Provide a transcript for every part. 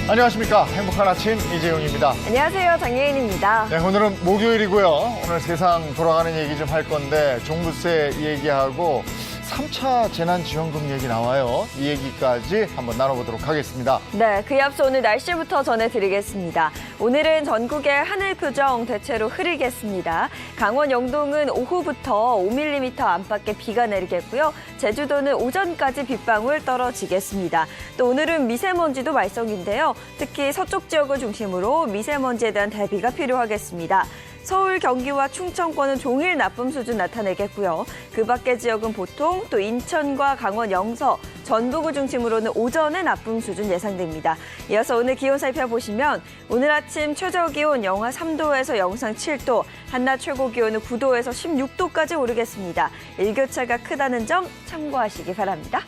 안녕하십니까. 행복한 아침 이재용입니다. 안녕하세요. 장예인입니다. 네, 오늘은 목요일이고요. 오늘 세상 돌아가는 얘기 좀 할 건데 종부세 얘기하고 3차 재난지원금 얘기 나와요. 이 얘기까지 한번 나눠보도록 하겠습니다. 네, 그에 앞서 오늘 날씨부터 전해드리겠습니다. 오늘은 전국의 하늘 표정 대체로 흐리겠습니다. 강원 영동은 오후부터 5mm 안팎의 비가 내리겠고요. 제주도는 오전까지 빗방울 떨어지겠습니다. 또 오늘은 미세먼지도 말썽인데요. 특히 서쪽 지역을 중심으로 미세먼지에 대한 대비가 필요하겠습니다. 서울, 경기와 충청권은 종일 나쁨 수준 나타내겠고요. 그 밖의 지역은 보통, 또 인천과 강원 영서, 전북을 중심으로는 오전에 나쁨 수준 예상됩니다. 이어서 오늘 기온 살펴보시면 오늘 아침 최저기온 영하 3도에서 영상 7도, 한낮 최고기온은 9도에서 16도까지 오르겠습니다. 일교차가 크다는 점 참고하시기 바랍니다.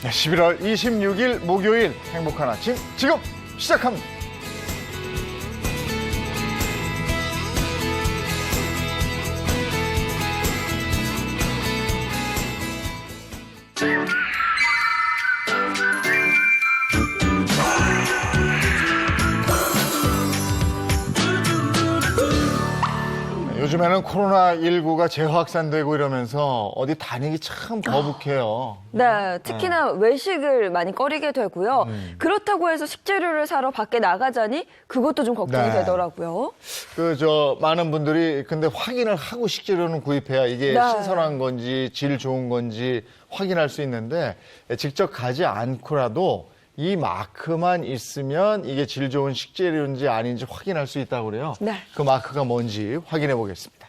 네, 11월 26일 목요일 행복한 아침 지금 시작합니다. 요즘에는 코로나19가 재확산되고 이러면서 어디 다니기 참 거북해요. 네, 특히나 외식을 많이 꺼리게 되고요. 그렇다고 해서 식재료를 사러 밖에 나가자니 그것도 좀 걱정이 되더라고요. 많은 분들이 근데 확인을 하고 식재료는 구입해야 이게 신선한 건지 질 좋은 건지 확인할 수 있는데 직접 가지 않고라도 이 마크만 있으면 이게 질 좋은 식재료인지 아닌지 확인할 수 있다고 그래요. 네. 그 마크가 뭔지 확인해 보겠습니다.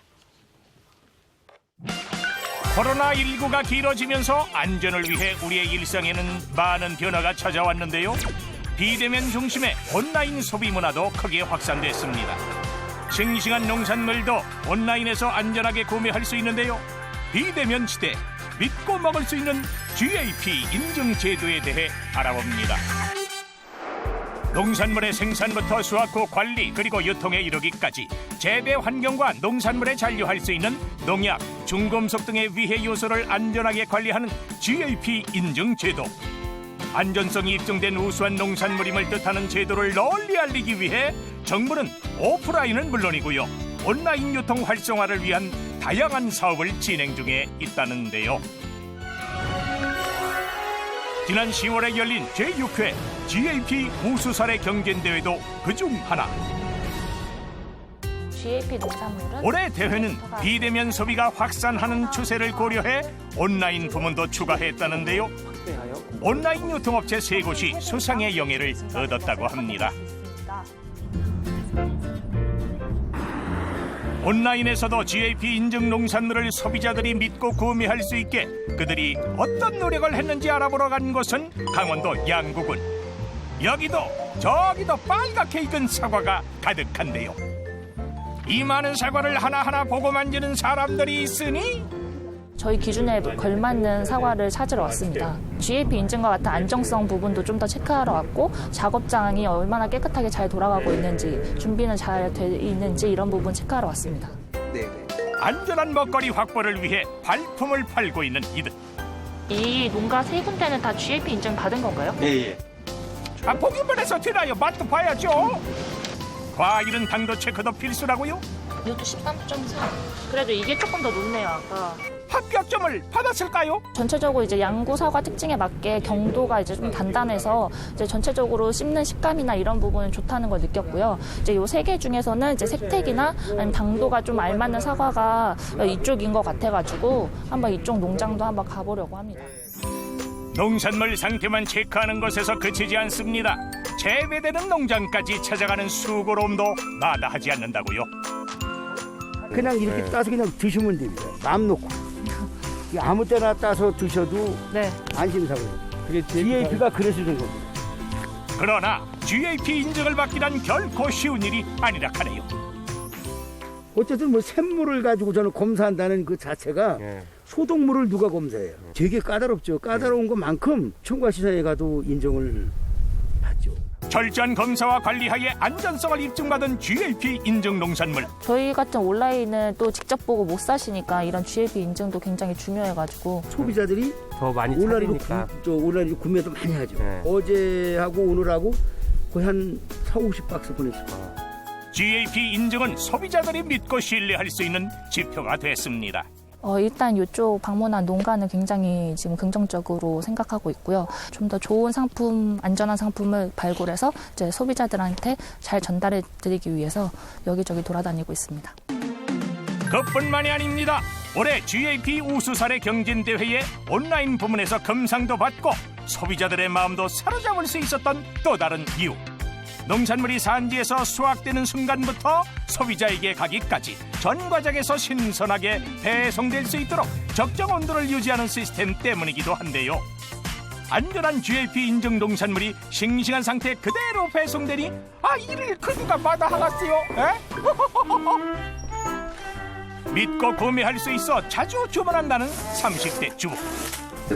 코로나19가 길어지면서 안전을 위해 우리의 일상에는 많은 변화가 찾아왔는데요. 비대면 중심의 온라인 소비 문화도 크게 확산됐습니다. 싱싱한 농산물도 온라인에서 안전하게 구매할 수 있는데요. 비대면 시대, 믿고 먹을 수 있는 GAP 인증 제도에 대해 알아봅니다. 농산물의 생산부터 수확 후 관리 그리고 유통에 이르기까지 재배 환경과 농산물에 잔류할 수 있는 농약, 중금속 등의 위해 요소를 안전하게 관리하는 GAP 인증 제도. 안전성이 입증된 우수한 농산물임을 뜻하는 제도를 널리 알리기 위해 정부는 오프라인은 물론이고요. 온라인 유통 활성화를 위한 다양한 사업을 진행 중에 있다는데요. 지난 10월에 열린 제6회 GAP 우수사례 경쟁대회도 그중 하나. GAP 농산물은 올해 대회는 비대면 소비가 확산하는 추세를 고려해 온라인 부문도 추가했다는데요. 온라인 유통업체 3곳이 수상의 영예를 얻었다고 합니다. 온라인에서도 GAP 인증 농산물을 소비자들이 믿고 구매할 수 있게 그들이 어떤 노력을 했는지 알아보러 간 곳은 강원도 양구군. 여기도 저기도 빨갛게 익은 사과가 가득한데요. 이 많은 사과를 하나하나 보고 만지는 사람들이 있으니 저희 기준에 걸맞는 사과를 찾으러 왔습니다. GAP 인증과 같은 안정성 부분도 좀 더 체크하러 왔고 작업장이 얼마나 깨끗하게 잘 돌아가고 있는지 준비는 잘 돼 있는지 이런 부분 체크하러 왔습니다. 안전한 먹거리 확보를 위해 발품을 팔고 있는 이들. 이 농가 3군데는 다 GAP 인증 받은 건가요? 예. 보기만 해서 되나요? 맛도 봐야죠. 과일은 당도 체크도 필수라고요? 이것도 13.4. 그래도 이게 조금 더 높네요, 아까. 합격점을 받았을까요? 전체적으로 이제 양구 사과 특징에 맞게 경도가 이제 좀 단단해서 이제 전체적으로 씹는 식감이나 이런 부분은 좋다는 걸 느꼈고요. 이제 요 3개 중에서는 이제 색택이나 아니면 당도가 좀 알맞는 사과가 이쪽인 것 같아가지고 한번 이쪽 농장도 한번 가보려고 합니다. 농산물 상태만 체크하는 것에서 그치지 않습니다. 재배되는 농장까지 찾아가는 수고로움도 마다하지 않는다고요. 그냥 이렇게 따서 그냥 드시면 됩니다. 마음 놓고. 아무 때나 따서 드셔도 안심사고요. GAP가 그래서 준 겁니다. 그러나 GAP 인증을 받기란 결코 쉬운 일이 아니라 하네요. 어쨌든 뭐 샘물을 가지고 저는 검사한다는 그 자체가 소독물을 누가 검사해요? 되게 까다롭죠. 까다로운 것만큼 총괄시장에 가도 인정을 받죠. 철저한 검사와 관리하에 안전성을 입증받은 GAP 인증 농산물. 저희 같은 온라인은 또 직접 보고 못 사시니까 이런 GAP 인증도 굉장히 중요해가지고 소비자들이 더 많이 온라인으로 찾으니까. 온라인으로 구매도 많이 하죠. 네. 어제하고 오늘하고 거의 한 40-50박스 보냈어요. GAP 인증은 소비자들이 믿고 신뢰할 수 있는 지표가 됐습니다. 일단 이쪽 방문한 농가는 굉장히 지금 긍정적으로 생각하고 있고요. 좀 더 좋은 상품, 안전한 상품을 발굴해서 이제 소비자들한테 잘 전달해 드리기 위해서 여기저기 돌아다니고 있습니다. 그뿐만이 아닙니다. 올해 GAP 우수사례 경진대회에 온라인 부문에서 금상도 받고 소비자들의 마음도 사로잡을 수 있었던 또 다른 이유. 농산물이 산지에서 수확되는 순간부터 소비자에게 가기까지 전 과정에서 신선하게 배송될 수 있도록 적정 온도를 유지하는 시스템 때문이기도 한데요. 안전한 GAP 인증 농산물이 싱싱한 상태 그대로 배송되니 이를 그 누가 마다하겠어요? 믿고 구매할 수 있어 자주 주문한다는 30대 주부.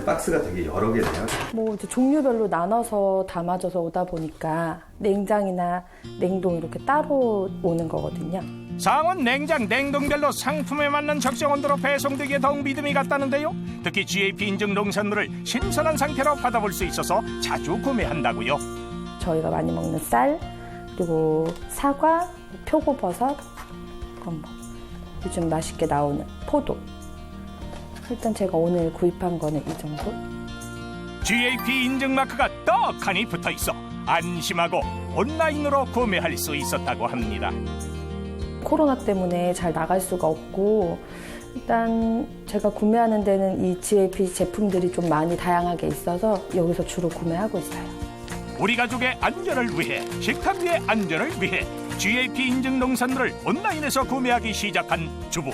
박스가 되게 여러 개네요. 뭐 이제 종류별로 나눠서 담아져서 오다 보니까 냉장이나 냉동 이렇게 따로 오는 거거든요. 상온, 냉장, 냉동별로 상품에 맞는 적정 온도로 배송되기에 더욱 믿음이 갔다는데요. 특히 GAP 인증 농산물을 신선한 상태로 받아볼 수 있어서 자주 구매한다고요. 저희가 많이 먹는 쌀, 그리고 사과, 표고버섯, 그건 뭐 요즘 맛있게 나오는 포도. 일단 제가 오늘 구입한 거는 이 정도. GAP 인증 마크가 떡하니 붙어있어 안심하고 온라인으로 구매할 수 있었다고 합니다. 코로나 때문에 잘 나갈 수가 없고 일단 제가 구매하는 데는 이 GAP 제품들이 좀 많이 다양하게 있어서 여기서 주로 구매하고 있어요. 우리 가족의 안전을 위해, 식탁 위의 안전을 위해 GAP 인증 농산물을 온라인에서 구매하기 시작한 주부.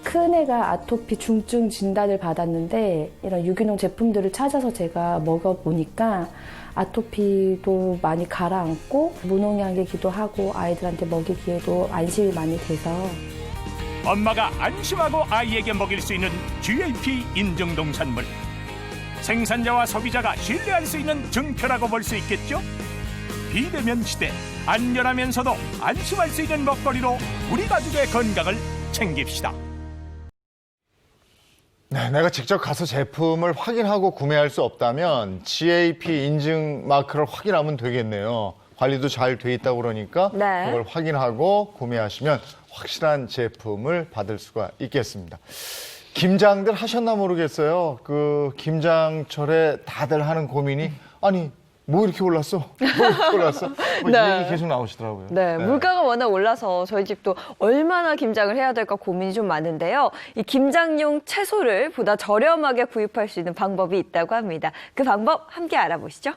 큰애가 아토피 중증 진단을 받았는데 이런 유기농 제품들을 찾아서 제가 먹어보니까 아토피도 많이 가라앉고 무농약이기도 하고 아이들한테 먹이기에도 안심이 많이 돼서 엄마가 안심하고 아이에게 먹일 수 있는 GAP 인증 농산물. 생산자와 소비자가 신뢰할 수 있는 증표라고 볼 수 있겠죠? 비대면 시대, 안전하면서도 안심할 수 있는 먹거리로 우리 가족의 건강을 챙깁시다. 네, 내가 직접 가서 제품을 확인하고 구매할 수 없다면 GAP 인증 마크를 확인하면 되겠네요. 관리도 잘 돼 있다고 그러니까 네. 그걸 확인하고 구매하시면 확실한 제품을 받을 수가 있겠습니다. 김장들 하셨나 모르겠어요. 그 김장철에 다들 하는 고민이 아니 뭐 이렇게 올랐어? 뭐 이렇게 올랐어? 뭐 네. 이 얘기 계속 나오시더라고요. 네, 물가가 워낙 올라서 저희 집도 얼마나 김장을 해야 될까 고민이 좀 많은데요. 이 김장용 채소를 보다 저렴하게 구입할 수 있는 방법이 있다고 합니다. 그 방법 함께 알아보시죠.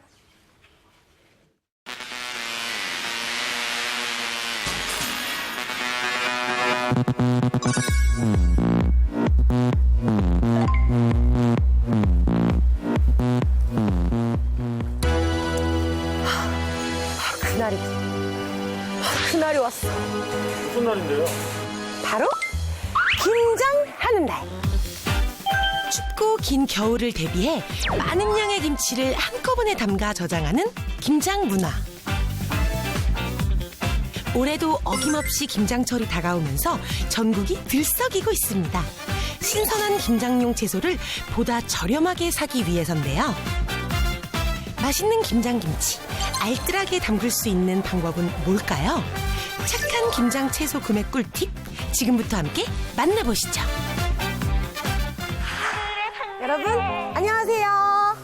그날이 왔어. 무슨 날인데요? 바로 김장하는 날. 춥고 긴 겨울을 대비해 많은 양의 김치를 한꺼번에 담가 저장하는 김장 문화. 올해도 어김없이 김장철이 다가오면서 전국이 들썩이고 있습니다. 신선한 김장용 채소를 보다 저렴하게 사기 위해서인데요. 맛있는 김장김치, 알뜰하게 담글 수 있는 방법은 뭘까요? 착한 김장 채소 구매 꿀팁, 지금부터 함께 만나보시죠. 여러분 안녕하세요.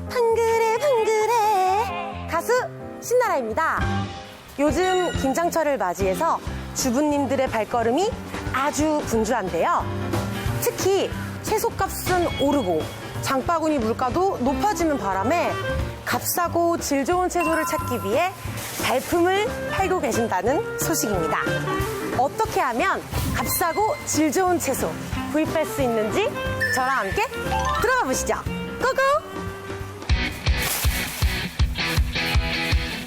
팡그레 팡그레 가수 신나라입니다. 요즘 김장철을 맞이해서 주부님들의 발걸음이 아주 분주한데요. 특히 채소값은 오르고 장바구니 물가도 높아지는 바람에 값싸고 질 좋은 채소를 찾기 위해 발품을 팔고 계신다는 소식입니다. 어떻게 하면 값싸고 질 좋은 채소 구입할 수 있는지 저랑 함께 들어가 보시죠. 고고!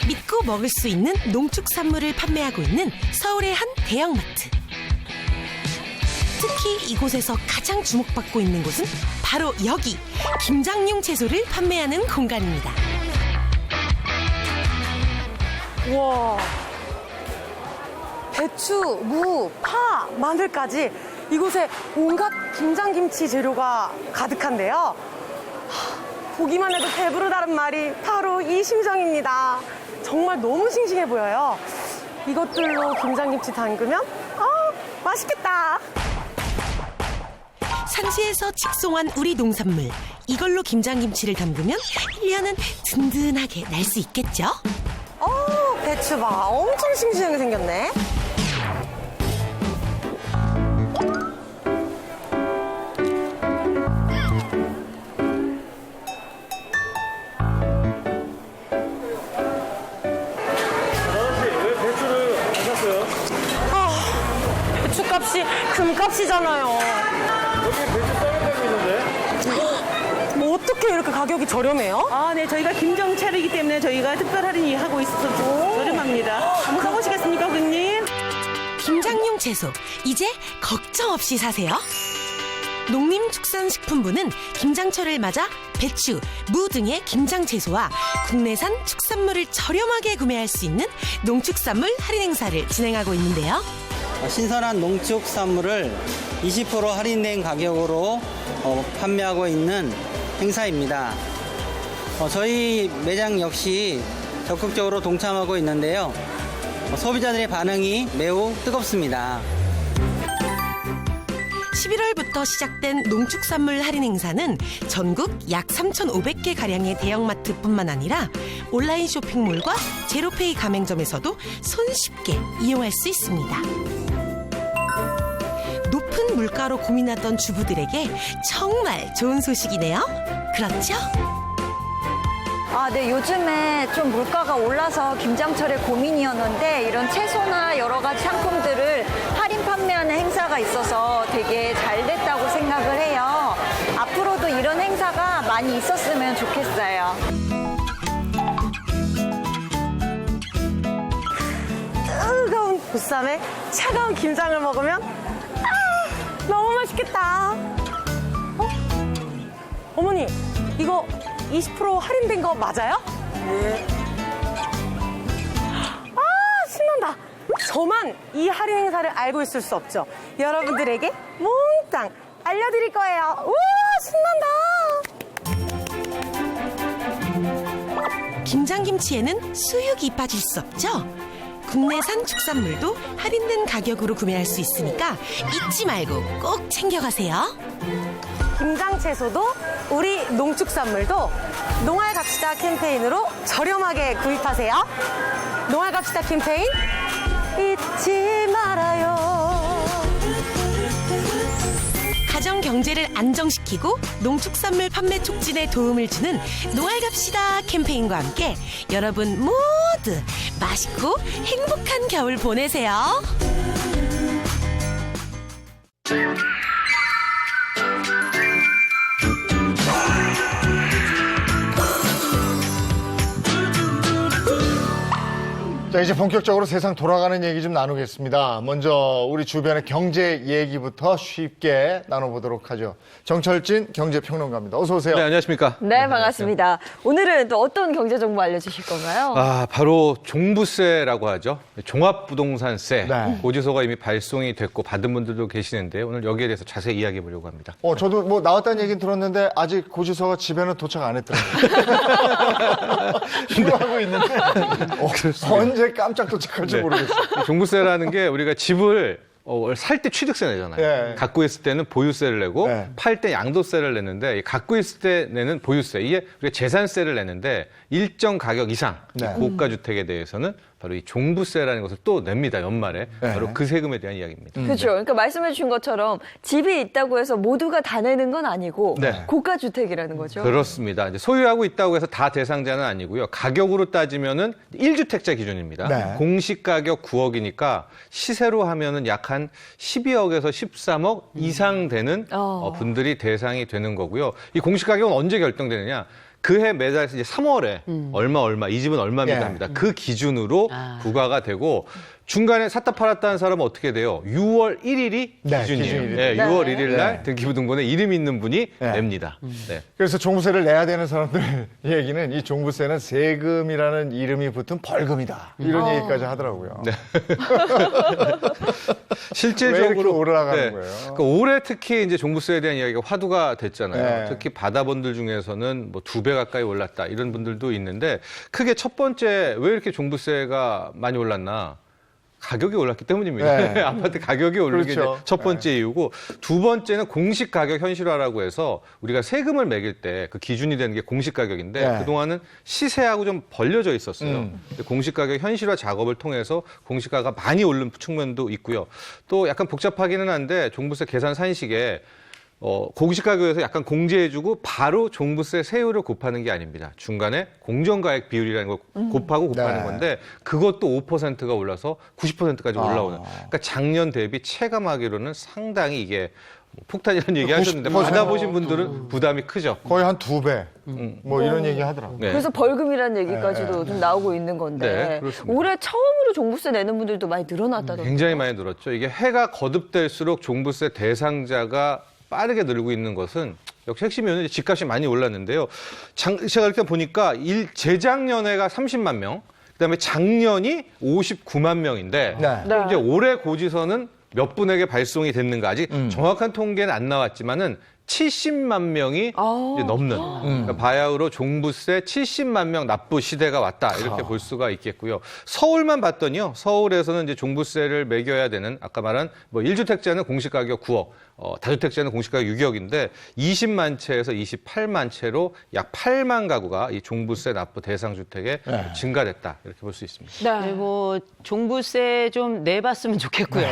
믿고 먹을 수 있는 농축산물을 판매하고 있는 서울의 한 대형마트. 특히 이곳에서 가장 주목받고 있는 곳은 바로 여기, 김장용 채소를 판매하는 공간입니다. 우와. 배추, 무, 파, 마늘까지 이곳에 온갖 김장김치 재료가 가득한데요. 하, 보기만 해도 배부르다는 말이 바로 이 심정입니다. 정말 너무 싱싱해 보여요. 이것들로 김장김치 담그면 맛있겠다. 산지에서 직송한 우리 농산물 이걸로 김장김치를 담그면 1년은 든든하게 날 수 있겠죠? 배추 봐. 엄청 싱싱하게 생겼네. 배추값이 금값이잖아요. 여기 배추 썰어가고 있는데? 뭐 어떻게 이렇게 가격이 저렴해요? 아, 네, 저희가 김정철이기 때문에 저희가 특별 할인하고 있어서 저렴합니다. 한번 가보시겠습니까, 고객님? 김장용 채소 이제 걱정 없이 사세요. 농림축산식품부는 김장철을 맞아 배추, 무 등의 김장 채소와 국내산 축산물을 저렴하게 구매할 수 있는 농축산물 할인 행사를 진행하고 있는데요. 신선한 농축산물을 20% 할인된 가격으로 판매하고 있는 행사입니다. 저희 매장 역시 적극적으로 동참하고 있는데요. 소비자들의 반응이 매우 뜨겁습니다. 11월부터 시작된 농축산물 할인 행사는 전국 약 3,500개 가량의 대형마트뿐만 아니라 온라인 쇼핑몰과 제로페이 가맹점에서도 손쉽게 이용할 수 있습니다. 높은 물가로 고민하던 주부들에게 정말 좋은 소식이네요. 그렇죠? 네, 요즘에 좀 물가가 올라서 김장철에 고민이었는데 이런 채소나 여러 가지 상품들을 할인 판매하는 행사가 있어서 되게 잘 됐다고 생각을 해요. 앞으로도 이런 행사가 많이 있었으면 좋겠어요. 뜨거운 보쌈에 차가운 김장을 먹으면 너무 맛있겠다. 어머니, 이거 20% 할인된 거 맞아요? 네. 신난다. 저만 이 할인 행사를 알고 있을 수 없죠. 여러분들에게 몽땅 알려드릴 거예요. 우와, 신난다. 김장김치에는 수육이 빠질 수 없죠. 국내산 축산물도 할인된 가격으로 구매할 수 있으니까 잊지 말고 꼭 챙겨가세요. 김장채소도 우리 농축산물도 농활 갑시다 캠페인으로 저렴하게 구입하세요. 농활 갑시다 캠페인 잊지 말아요. 가정 경제를 안정시키고 농축산물 판매 촉진에 도움을 주는 농활갑시다 캠페인과 함께 여러분 모두 맛있고 행복한 겨울 보내세요. 자, 이제 본격적으로 세상 돌아가는 얘기 좀 나누겠습니다. 먼저 우리 주변의 경제 얘기부터 쉽게 나눠보도록 하죠. 정철진 경제평론가입니다. 어서 오세요. 네, 안녕하십니까. 네, 반갑습니다. 오늘은 또 어떤 경제 정보 알려주실 건가요? 바로 종부세라고 하죠. 종합부동산세. 네. 고지서가 이미 발송이 됐고 받은 분들도 계시는데 오늘 여기에 대해서 자세히 이야기해 보려고 합니다. 저도 뭐 나왔다는 얘기는 들었는데 아직 고지서가 집에는 도착 안 했더라고요. 기도하고 있는데 언제 깜짝 도착할지 모르겠어요. 종부세라는 게 우리가 집을 살 때 취득세 내잖아요. 네. 갖고 있을 때는 보유세를 내고 네. 팔 때 양도세를 내는데 갖고 있을 때 내는 보유세. 이게 우리가 재산세를 내는데 일정 가격 이상 네. 고가 주택에 대해서는 바로 이 종부세라는 것을 또 냅니다. 연말에. 네. 바로 그 세금에 대한 이야기입니다. 그렇죠. 그러니까 말씀해 주신 것처럼 집이 있다고 해서 모두가 다 내는 건 아니고 네. 고가 주택이라는 거죠. 그렇습니다. 이제 소유하고 있다고 해서 다 대상자는 아니고요. 가격으로 따지면은 1주택자 기준입니다. 네. 공시 가격 9억이니까 시세로 하면은 약 한 12억에서 13억 이상 되는 분들이 대상이 되는 거고요. 이 공시 가격은 언제 결정되느냐? 그해 매달 이제 3월에 얼마 이 집은 얼마입니다 예. 합니다. 그 기준으로 부과가 되고 중간에 샀다 팔았다 하는 사람은 어떻게 돼요? 6월 1일이 네, 기준이에요. 기준일이 네, 돼요. 6월 네. 1일 날 네. 등기부등본에 이름 있는 분이 네. 냅니다. 네. 그래서 종부세를 내야 되는 사람들 얘기는 이 종부세는 세금이라는 이름이 붙은 벌금이다. 이런 얘기까지 하더라고요. 네. 왜 실질적으로 이렇게 올라가는 네. 거예요? 그러니까 올해 특히 이제 종부세에 대한 이야기가 화두가 됐잖아요. 네. 특히 바다분들 중에서는 뭐 2배 가까이 올랐다 이런 분들도 있는데 크게 첫 번째 왜 이렇게 종부세가 많이 올랐나? 가격이 올랐기 때문입니다. 네. 아파트 가격이 오르는 게 그렇죠. 이제 첫 번째 이유고 두 번째는 공시 가격 현실화라고 해서 우리가 세금을 매길 때 그 기준이 되는 게 공시 가격인데 네. 그동안은 시세하고 좀 벌려져 있었어요. 근데 공시 가격 현실화 작업을 통해서 공시가가 많이 오른 측면도 있고요. 또 약간 복잡하기는 한데 종부세 계산 산식에 공시가격에서 약간 공제해주고 바로 종부세 세율을 곱하는 게 아닙니다. 중간에 공정가액 비율이라는 걸 곱하고 곱하는 네. 건데 그것도 5%가 올라서 90%까지 올라오는. 그러니까 작년 대비 체감하기로는 상당히 이게 폭탄이라는 얘기 하셨는데 90%. 받아보신 분들은 부담이 크죠. 거의 한 2배. 뭐 이런 얘기 하더라고요. 네. 그래서 벌금이라는 얘기까지도 좀 나오고 있는 건데 네, 그렇습니다. 올해 처음으로 종부세 내는 분들도 많이 늘어났다던데. 굉장히 많이 늘었죠. 이게 해가 거듭될수록 종부세 대상자가 빠르게 늘고 있는 것은 역시 핵심이 집값이 많이 올랐는데요. 제가 이렇게 보니까 재작년에가 30만 명, 그다음에 작년이 59만 명인데 네. 네. 이제 올해 고지서는 몇 분에게 발송이 됐는가 아직 정확한 통계는 안 나왔지만은 70만 명이 이제 넘는 그러니까 바야흐로 종부세 70만 명 납부 시대가 왔다 이렇게 볼 수가 있겠고요. 서울만 봤더니요. 서울에서는 이제 종부세를 매겨야 되는 아까 말한 뭐 1주택자는 공시가격 9억, 다주택자는 공시가격 6억인데 20만 채에서 28만 채로 약 8만 가구가 이 종부세 납부 대상 주택에 증가됐다 이렇게 볼 수 있습니다. 네, 뭐 종부세 좀 내봤으면 좋겠고요.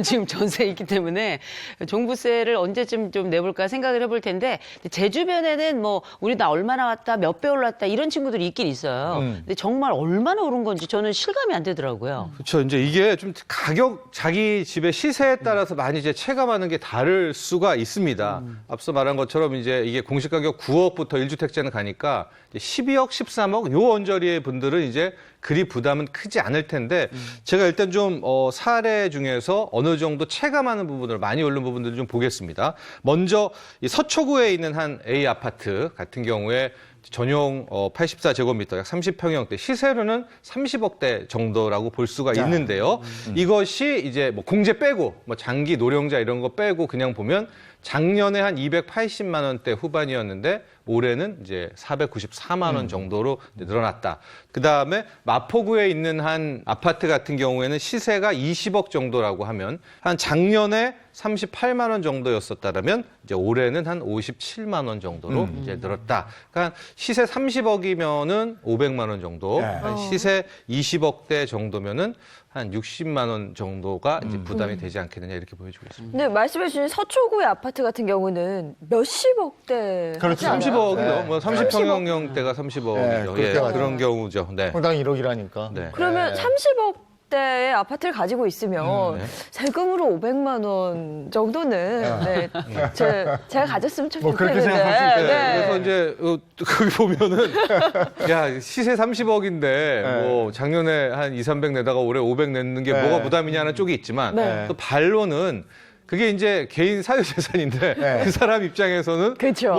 지금 전세 있기 때문에 종부세를 언제쯤 좀 내볼까 생각을 해볼 텐데 제 주변에는 뭐 우리 나 얼마나 왔다 몇 배 올랐다 이런 친구들이 있긴 있어요. 근데 정말 얼마나 오른 건지 저는 실감이 안 되더라고요. 그렇죠. 이제 이게 좀 가격 자기 집의 시세에 따라서 많이 이제 체감하는 게 다를 수가 있습니다. 앞서 말한 것처럼 이제 이게 공시가격 9억부터 1주택자는 가니까 이제 12억, 13억 요 언저리의 분들은 이제 그리 부담은 크지 않을 텐데 제가 일단 좀 사례 중에서 어느 정도 체감하는 부분을 많이 오른 부분들을 좀 보겠습니다. 먼저 이 서초구에 있는 한 A 아파트 같은 경우에 전용 84제곱미터 약 30평형대 시세로는 30억대 정도라고 볼 수가 있는데요. 이것이 이제 뭐 공제 빼고 뭐 장기 노령자 이런 거 빼고 그냥 보면 작년에 한 280만 원대 후반이었는데 올해는 이제 494만 원 정도로 늘어났다. 그다음에 마포구에 있는 한 아파트 같은 경우에는 시세가 20억 정도라고 하면 한 작년에 38만 원 정도였었다면 이제 올해는 한 57만 원 정도로 이제 늘었다. 그러니까 시세 30억이면은 500만 원 정도, 시세 20억대 정도면은 한 60만 원 정도가 이제 부담이 되지 않겠느냐 이렇게 보여주고 있습니다. 근데 말씀해 주신 서초구의 아파트 같은 경우는 몇십억대. 그렇죠. 30억이요. 뭐 30평형대가 30억이죠. 네, 그런 경우죠. 네. 당당 1억이라니까. 네. 그러면 30억대의 아파트를 가지고 있으면 네. 세금으로 500만 원 정도는 네. 제가 가졌으면 뭐 그렇게 좋겠는데. 생각할 수 있겠네요. 네. 그래서 이제 거기 보면은 야 시세 30억인데 뭐 작년에 한 2, 300 내다가 올해 500 내는 게 뭐가 부담이냐는 쪽이 있지만 네. 또 반론은 그게 이제 개인 사유재산인데 그 사람 입장에서는 그렇죠.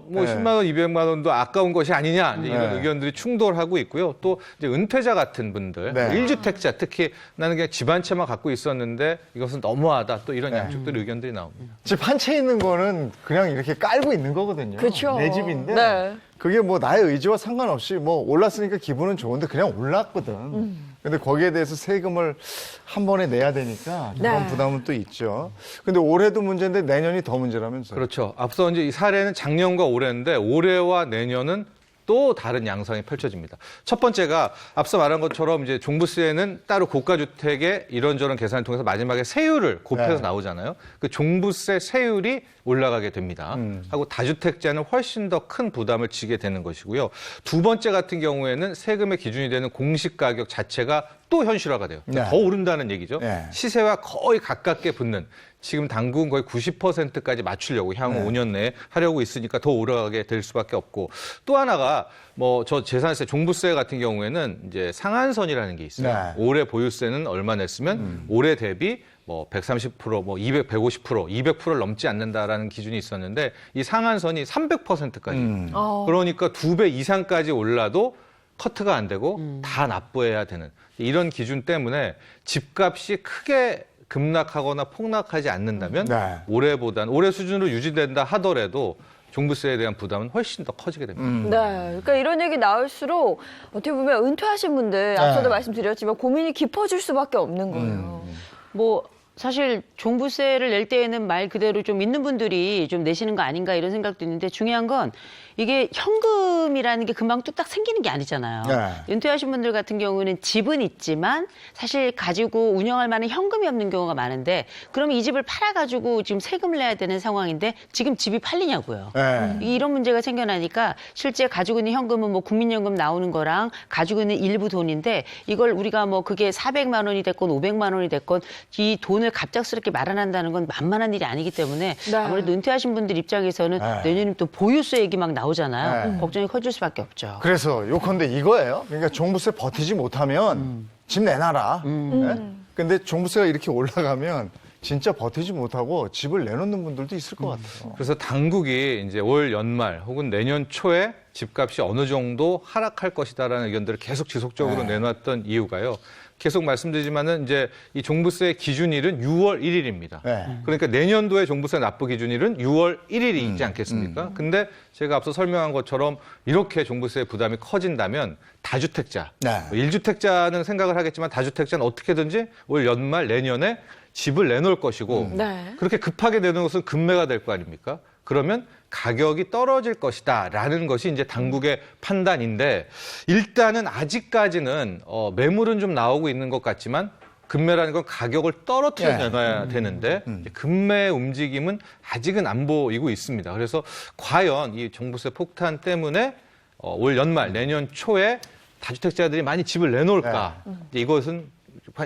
뭐 10만 원, 200만 원도 아까운 것이 아니냐 이제 이런 의견들이 충돌하고 있고요. 또 이제 은퇴자 같은 분들, 1주택자 특히 나는 그냥 집 한 채만 갖고 있었는데 이것은 너무하다 또 이런 양쪽들의 의견들이 나옵니다. 집 한 채 있는 거는 그냥 이렇게 깔고 있는 거거든요. 그렇죠. 내 집인데 네. 그게 뭐 나의 의지와 상관없이 뭐 올랐으니까 기분은 좋은데 그냥 올랐거든. 근데 거기에 대해서 세금을 한 번에 내야 되니까 그런 네. 부담은 또 있죠. 근데 올해도 문제인데 내년이 더 문제라면서요. 그렇죠. 앞서 이제 이 사례는 작년과 올해인데 올해와 내년은 또 다른 양상이 펼쳐집니다. 첫 번째가 앞서 말한 것처럼 이제 종부세는 따로 고가주택의 이런저런 계산을 통해서 마지막에 세율을 곱해서 나오잖아요. 그 종부세 세율이 올라가게 됩니다. 하고 다주택자는 훨씬 더 큰 부담을 지게 되는 것이고요. 두 번째 같은 경우에는 세금의 기준이 되는 공시가격 자체가 또 현실화가 돼요. 더 오른다는 얘기죠. 시세와 거의 가깝게 붙는 지금 당국은 거의 90%까지 맞추려고 향후 5년 내에 하려고 있으니까 더 올라가게 될 수밖에 없고 또 하나가 뭐 저 재산세 종부세 같은 경우에는 이제 상한선이라는 게 있어요. 네. 올해 보유세는 얼마 냈으면 올해 대비 뭐 130%, 뭐 200, 150%, 200%를 넘지 않는다라는 기준이 있었는데 이 상한선이 300%까지. 그러니까 2배 이상까지 올라도 커트가 안 되고 다 납부해야 되는 이런 기준 때문에 집값이 크게 급락하거나 폭락하지 않는다면 네. 올해 수준으로 유지된다 하더라도 종부세에 대한 부담은 훨씬 더 커지게 됩니다. 네, 그러니까 이런 얘기 나올수록 어떻게 보면 은퇴하신 분들 앞서도 말씀드렸지만 고민이 깊어질 수밖에 없는 거예요. 뭐 사실 종부세를 낼 때에는 말 그대로 좀 있는 분들이 좀 내시는 거 아닌가 이런 생각도 있는데 중요한 건 이게 현금이라는 게 금방 뚝딱 생기는 게 아니잖아요. 네. 은퇴하신 분들 같은 경우는 집은 있지만 사실 가지고 운영할 만한 현금이 없는 경우가 많은데 그러면 이 집을 팔아가지고 지금 세금을 내야 되는 상황인데 지금 집이 팔리냐고요. 네. 이런 문제가 생겨나니까 실제 가지고 있는 현금은 뭐 국민연금 나오는 거랑 가지고 있는 일부 돈인데 이걸 우리가 뭐 그게 400만 원이 됐건 500만 원이 됐건 이 돈을 갑작스럽게 마련한다는 건 만만한 일이 아니기 때문에 네. 아무래도 은퇴하신 분들 입장에서는 네. 내년에 또 보유세 얘기 막 나오잖아요. 네. 걱정이 커질 수밖에 없죠. 그래서 요컨대 이거예요. 그러니까 종부세 버티지 못하면 집 내놔라. 네? 근데 종부세가 이렇게 올라가면 진짜 버티지 못하고 집을 내놓는 분들도 있을 것 같아요. 그래서 당국이 이제 올 연말 혹은 내년 초에 집값이 어느 정도 하락할 것이다라는 의견들을 계속 지속적으로 내놨던 이유가요. 계속 말씀드리지만은 이제 이 종부세 기준일은 6월 1일입니다. 네. 그러니까 내년도에 종부세 납부 기준일은 6월 1일이지 않겠습니까? 근데 제가 앞서 설명한 것처럼 이렇게 종부세 부담이 커진다면 다주택자, 네. 1주택자는 생각을 하겠지만 다주택자는 어떻게든지 올 연말 내년에 집을 내놓을 것이고 네. 그렇게 급하게 내놓은 것은 급매가 될 거 아닙니까? 그러면 가격이 떨어질 것이다라는 것이 이제 당국의 판단인데 일단은 아직까지는 매물은 좀 나오고 있는 것 같지만 급매라는 건 가격을 떨어뜨려 내놔야 되는데 급매 움직임은 아직은 안 보이고 있습니다. 그래서 과연 이 종부세 폭탄 때문에 올 연말 내년 초에 다주택자들이 많이 집을 내놓을까? 이제 이것은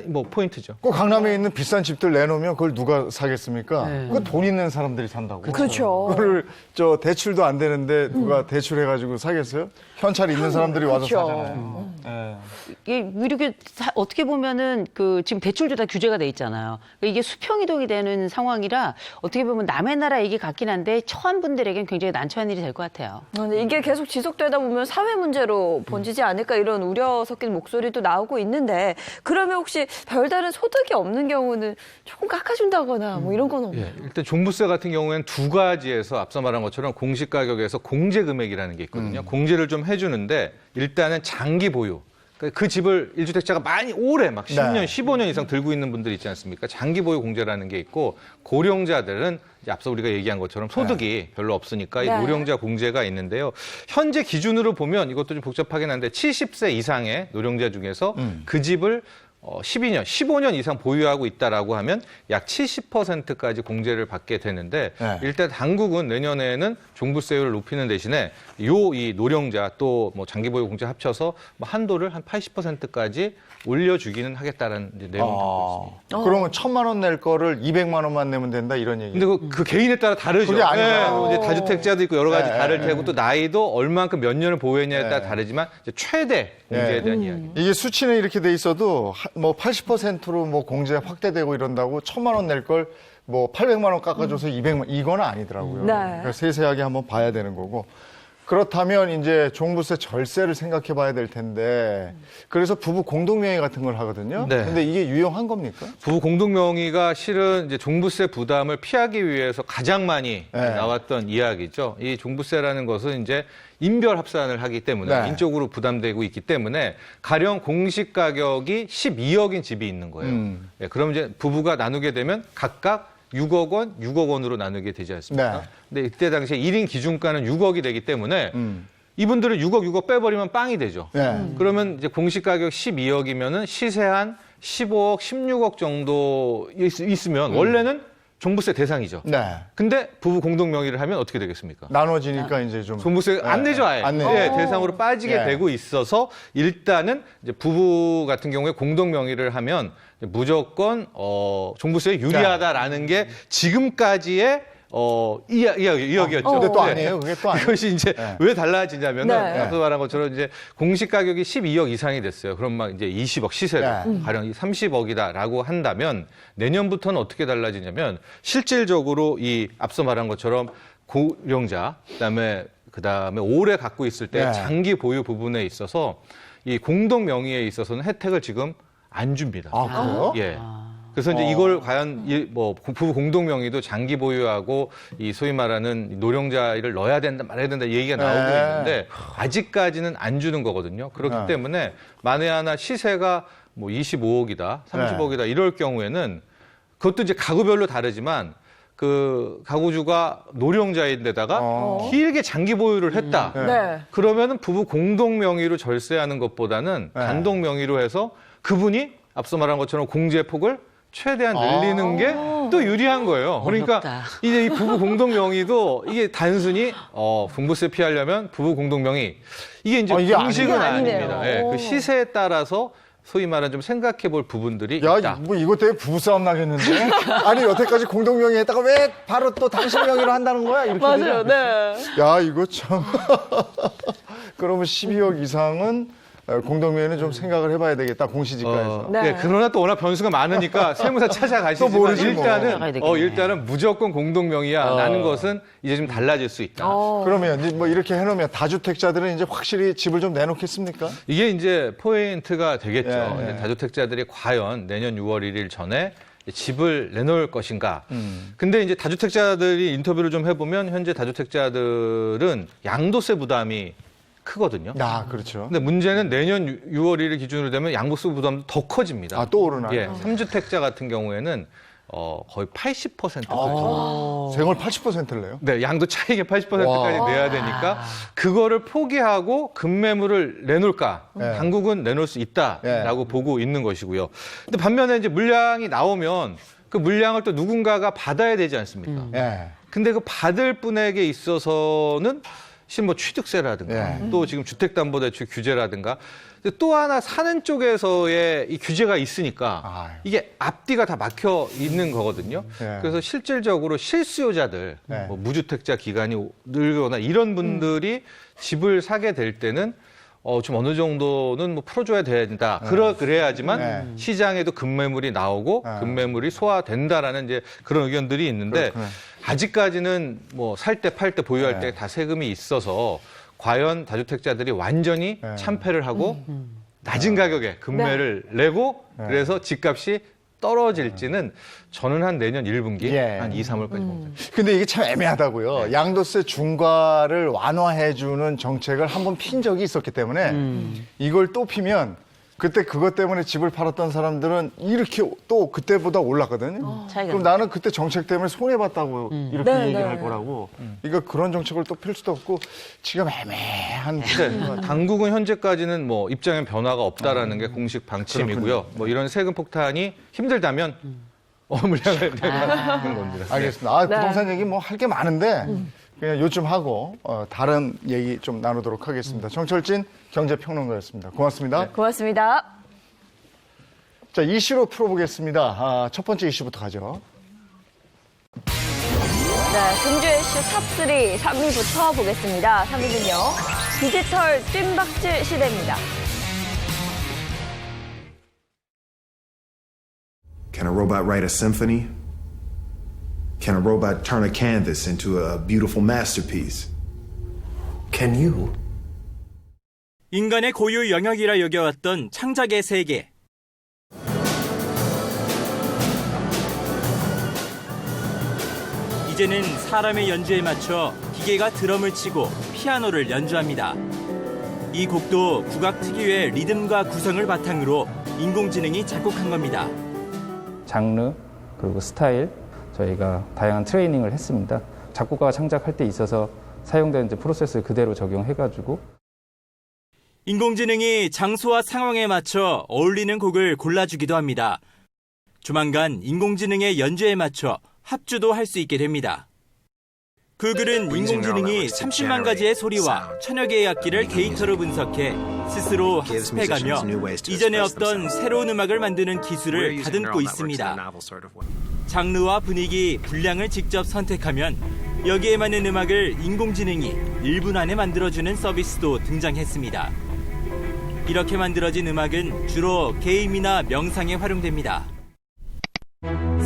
뭐 포인트죠. 꼭 강남에 있는 비싼 집들 내놓으면 그걸 누가 사겠습니까? 네. 그거 돈 있는 사람들이 산다고. 그렇죠. 그거를 저 대출도 안 되는데 누가 대출해가지고 사겠어요? 현찰 있는 사람들이 와서 그렇죠. 사잖아요. 네. 이게 이렇게 어떻게 보면은 그 지금 대출도 다 규제가 돼 있잖아요. 이게 수평 이동이 되는 상황이라 어떻게 보면 남의 나라 얘기 같긴 한데 처한 분들에겐 굉장히 난처한 일이 될 것 같아요. 근데 이게 계속 지속되다 보면 사회 문제로 번지지 않을까 이런 우려 섞인 목소리도 나오고 있는데 그러면 혹시 별다른 소득이 없는 경우는 조금 깎아준다거나 뭐 이런 건 없나요? 예, 일단 종부세 같은 경우에는 두 가지에서 앞서 말한 것처럼 공시가격에서 공제 금액이라는 게 있거든요. 공제를 좀 해주는데 일단은 장기 보유. 그 집을 1주택자가 많이 오래 막 10년, 네. 15년 이상 들고 있는 분들 있지 않습니까? 장기 보유 공제라는 게 있고 고령자들은 이제 앞서 우리가 얘기한 것처럼 소득이 별로 없으니까 이 네. 노령자 공제가 있는데요. 현재 기준으로 보면 이것도 좀 복잡하긴 한데 70세 이상의 노령자 중에서 그 집을 12년, 15년 이상 보유하고 있다라고 하면 약 70%까지 공제를 받게 되는데 네. 일단 당국은 내년에는 종부세율을 높이는 대신에 이 노령자 또 뭐 장기 보유 공제 합쳐서 뭐 한도를 한 80%까지 올려주기는 하겠다라는 이제 내용을 담고 있습니다. 그러면 1,000만 원 낼 거를 200만 원만 내면 된다 이런 얘기. 근데 그 개인에 따라 다르죠. 그게 아니죠. 이제 다주택자도 있고 여러 가지 네, 다를 네. 테고 또 나이도 얼만큼 몇 년을 보유했냐에 따라 다르지만 이제 최대 공제에 대한 이야기. 이게 수치는 이렇게 돼 있어도 뭐 80%로 뭐 공제 확대되고 이런다고 1,000만 원 낼 걸 뭐 800만 원 깎아줘서 200만 이건 아니더라고요. 네. 그러니까 세세하게 한번 봐야 되는 거고. 그렇다면 이제 종부세 절세를 생각해 봐야 될 텐데 그래서 부부 공동명의 같은 걸 하거든요. 네. 근데 이게 유용한 겁니까? 부부 공동명의가 실은 이제 종부세 부담을 피하기 위해서 가장 많이 네. 나왔던 이야기죠. 이 종부세라는 것은 이제 인별 합산을 하기 때문에 네. 인적으로 부담되고 있기 때문에 가령 공시 가격이 12억인 집이 있는 거예요. 네, 그럼 이제 부부가 나누게 되면 각각 6억 원, 6억 원으로 나누게 되지 않습니까? 네. 근데 이때 당시에 1인 기준가는 6억이 되기 때문에 이분들은 6억 빼버리면 빵이 되죠. 네. 그러면 이제 공시가격 12억이면은 시세 한 15억, 16억 정도 있으면 원래는 종부세 대상이죠. 네. 근데 부부 공동 명의를 하면 어떻게 되겠습니까? 나눠지니까 이제 좀 종부세 안 내죠, 아예. 안 내죠. 예, 대상으로 빠지게 예. 되고 있어서 일단은 이제 부부 같은 경우에 공동 명의를 하면 무조건 종부세에 유리하다라는 게 지금까지의 이야기였죠. 근데 또 아니에요. 그게 또 아니에요. 이것이 이제 네. 왜 달라지냐면은 네. 앞서 말한 것처럼 이제 공시 가격이 12억 이상이 됐어요. 그럼 막 이제 20억 시세로 가령 30억이다라고 한다면 내년부터는 어떻게 달라지냐면 실질적으로 이 앞서 말한 것처럼 고령자 그다음에 오래 갖고 있을 때 네. 장기 보유 부분에 있어서 이 공동 명의에 있어서는 혜택을 지금 안 줍니다. 아, 그래요? 예. 그래서 이제 이걸 과연 부부 공동 명의도 장기 보유하고 이 소위 말하는 노령자를 넣어야 된다 말아야 된다 얘기가 나오고 네. 있는데 아직까지는 안 주는 거거든요. 그렇기 네. 때문에 만에 하나 시세가 뭐 25억이다, 30억이다 이럴 경우에는 그것도 이제 가구별로 다르지만 그 가구주가 노령자인데다가 길게 장기 보유를 했다. 네. 그러면은 부부 공동 명의로 절세하는 것보다는 단독 명의로 해서 그분이 앞서 말한 것처럼 공제 폭을 최대한 늘리는 게 또 유리한 거예요. 그러니까 어렵다. 이제 이 부부 공동 명의도 이게 단순히 종부세 피하려면 부부 공동 명의 이게 이제 이게 공식은 아니네요. 아닙니다. 예, 그 시세에 따라서 소위 말하는 좀 생각해 볼 부분들이 있다. 야, 뭐 이것 때문에 부부싸움 나겠는데? 아니, 여태까지 공동명의 했다가 왜 바로 또 당신 명의로 한다는 거야? 이렇게 맞아요. 되잖아. 네. 야, 이거 참. 그러면 12억 이상은 공동명의는 좀 생각을 해봐야 되겠다, 공시지가에서. 네. 예, 그러나 또 워낙 변수가 많으니까 세무사 찾아가시지만 또 모르지 뭐. 일단은 무조건 공동 명의야 라는 것은 이제 좀 달라질 수 있다. 그러면 이제 뭐 이렇게 해놓으면 다주택자들은 이제 확실히 집을 좀 내놓겠습니까? 이게 이제 포인트가 되겠죠. 예, 이제 다주택자들이 과연 내년 6월 1일 전에 집을 내놓을 것인가. 근데 이제 다주택자들이 인터뷰를 좀 해보면 현재 다주택자들은 양도세 부담이 크거든요. 아, 그렇죠. 근데 문제는 내년 6월 1일 기준으로 되면 양도세 부담도 더 커집니다. 아, 또 오르나요? 예, 3주택자 같은 경우에는 거의 80%까지. 생활 80%를 내요? 네, 양도 차익의 80%까지 내야 되니까 그거를 포기하고 급매물을 내놓을까? 네. 당국은 내놓을 수 있다라고 보고 있는 것이고요. 근데 반면에 이제 물량이 나오면 그 물량을 또 누군가가 받아야 되지 않습니까? 예. 근데 그 받을 분에게 있어서는 실은 뭐 취득세라든가 또 지금 주택담보대출 규제라든가 또 하나 사는 쪽에서의 이 규제가 있으니까 이게 앞뒤가 다 막혀 있는 거거든요. 그래서 실질적으로 실수요자들, 뭐 무주택자 기간이 늘거나 이런 분들이 집을 사게 될 때는 좀 어느 정도는 뭐 풀어줘야 된다. 그래야지만 시장에도 급매물이 나오고 급매물이 소화된다라는 이제 그런 의견들이 있는데 아직까지는 뭐 살 때 팔 때 보유할 때 다 세금이 있어서 과연 다주택자들이 완전히 참패를 하고 낮은 가격에 급매를 내고 그래서 집값이 떨어질지는 저는 한 내년 1분기 한 2, 3월까지 봅니다. 근데 이게 참 애매하다고요. 양도세 중과를 완화해주는 정책을 한번 핀 적이 있었기 때문에 이걸 또 피면 그때 그것 때문에 집을 팔았던 사람들은 이렇게 또 그때보다 올랐거든요. 그럼 나는 그때 정책 때문에 손해봤다고 이렇게 얘기를 할 거라고. 그러니까 그런 정책을 또 필 수도 없고 지금 애매한. 당국은 현재까지는 뭐 입장에 변화가 없다라는 게 공식 방침이고요. 뭐 이런 세금 폭탄이 힘들다면 물량을 내는 겁니다. 알겠습니다. 부동산 얘기 뭐 할 게 많은데 그냥 요즘 하고 다른 얘기 좀 나누도록 하겠습니다. 정철진 경제평론가였습니다. 고맙습니다. 고맙습니다. 자, 이슈로 풀어보겠습니다. 첫 번째 이슈부터 가죠. 네, 금주의 이슈 탑3, 3위부터 보겠습니다. 3위는요, 디지털 뜀박질 시대입니다. Can a robot write a symphony? Can a robot turn a canvas into a beautiful masterpiece? Can you? 인간의 고유 영역이라 여겨왔던 창작의 세계. 이제는 사람의 연주에 맞춰 기계가 드럼을 치고 피아노를 연주합니다. 이 곡도 국악 특유의 리듬과 구성을 바탕으로 인공지능이 작곡한 겁니다. 장르 그리고 스타일 저희가 다양한 트레이닝을 했습니다. 작곡가가 창작할 때 있어서 사용되는 프로세스 그대로 적용해가지고 인공지능이 장소와 상황에 맞춰 어울리는 곡을 골라주기도 합니다. 조만간 인공지능의 연주에 맞춰 합주도 할 수 있게 됩니다. 구글은 인공지능이 30만 가지의 소리와 1000여 개의 악기를 데이터로 분석해 스스로 학습해가며 이전에 없던 새로운 음악을 만드는 기술을 다듬고 있습니다. 장르와 분위기, 분량을 직접 선택하면 여기에 맞는 음악을 인공지능이 1분 안에 만들어주는 서비스도 등장했습니다. 이렇게 만들어진 음악은 주로 게임이나 명상에 활용됩니다.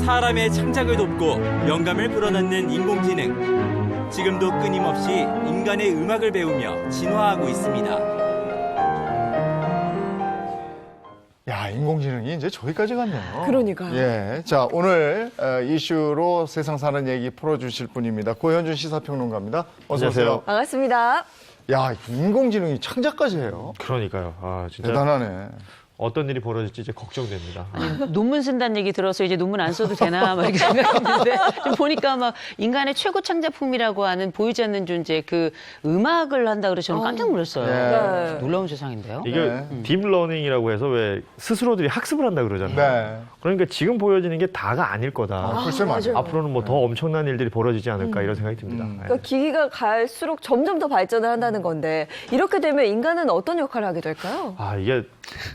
사람의 창작을 돕고 영감을 불어넣는 인공지능. 지금도 끊임없이 인간의 음악을 배우며 진화하고 있습니다. 야, 인공지능이 이제 저기까지 갔네요. 그러니까요. 예. 자, 오늘 이슈로 세상 사는 얘기 풀어주실 분입니다. 고현준 시사평론가입니다. 어서 오세요. 반갑습니다. 야, 인공지능이 창작까지 해요. 그러니까요. 아, 진짜 대단하네. 어떤 일이 벌어질지 이제 걱정됩니다. 아니, 논문 쓴다는 얘기 들어서 이제 논문 안 써도 되나 막 이렇게 생각했는데 좀 보니까 막 인간의 최고 창작품이라고 하는 보이지 않는 존재 그 음악을 한다 그래서 저는 깜짝 놀랐어요. 네. 놀라운 세상인데요. 이게 딥러닝이라고 해서 왜 스스로들이 학습을 한다 그러잖아요. 네. 그러니까 지금 보여지는 게 다가 아닐 거다. 글쎄 말이에요. 앞으로는 뭐 더 엄청난 일들이 벌어지지 않을까 이런 생각이 듭니다. 그러니까 기기가 갈수록 점점 더 발전을 한다는 건데 이렇게 되면 인간은 어떤 역할을 하게 될까요? 아, 이게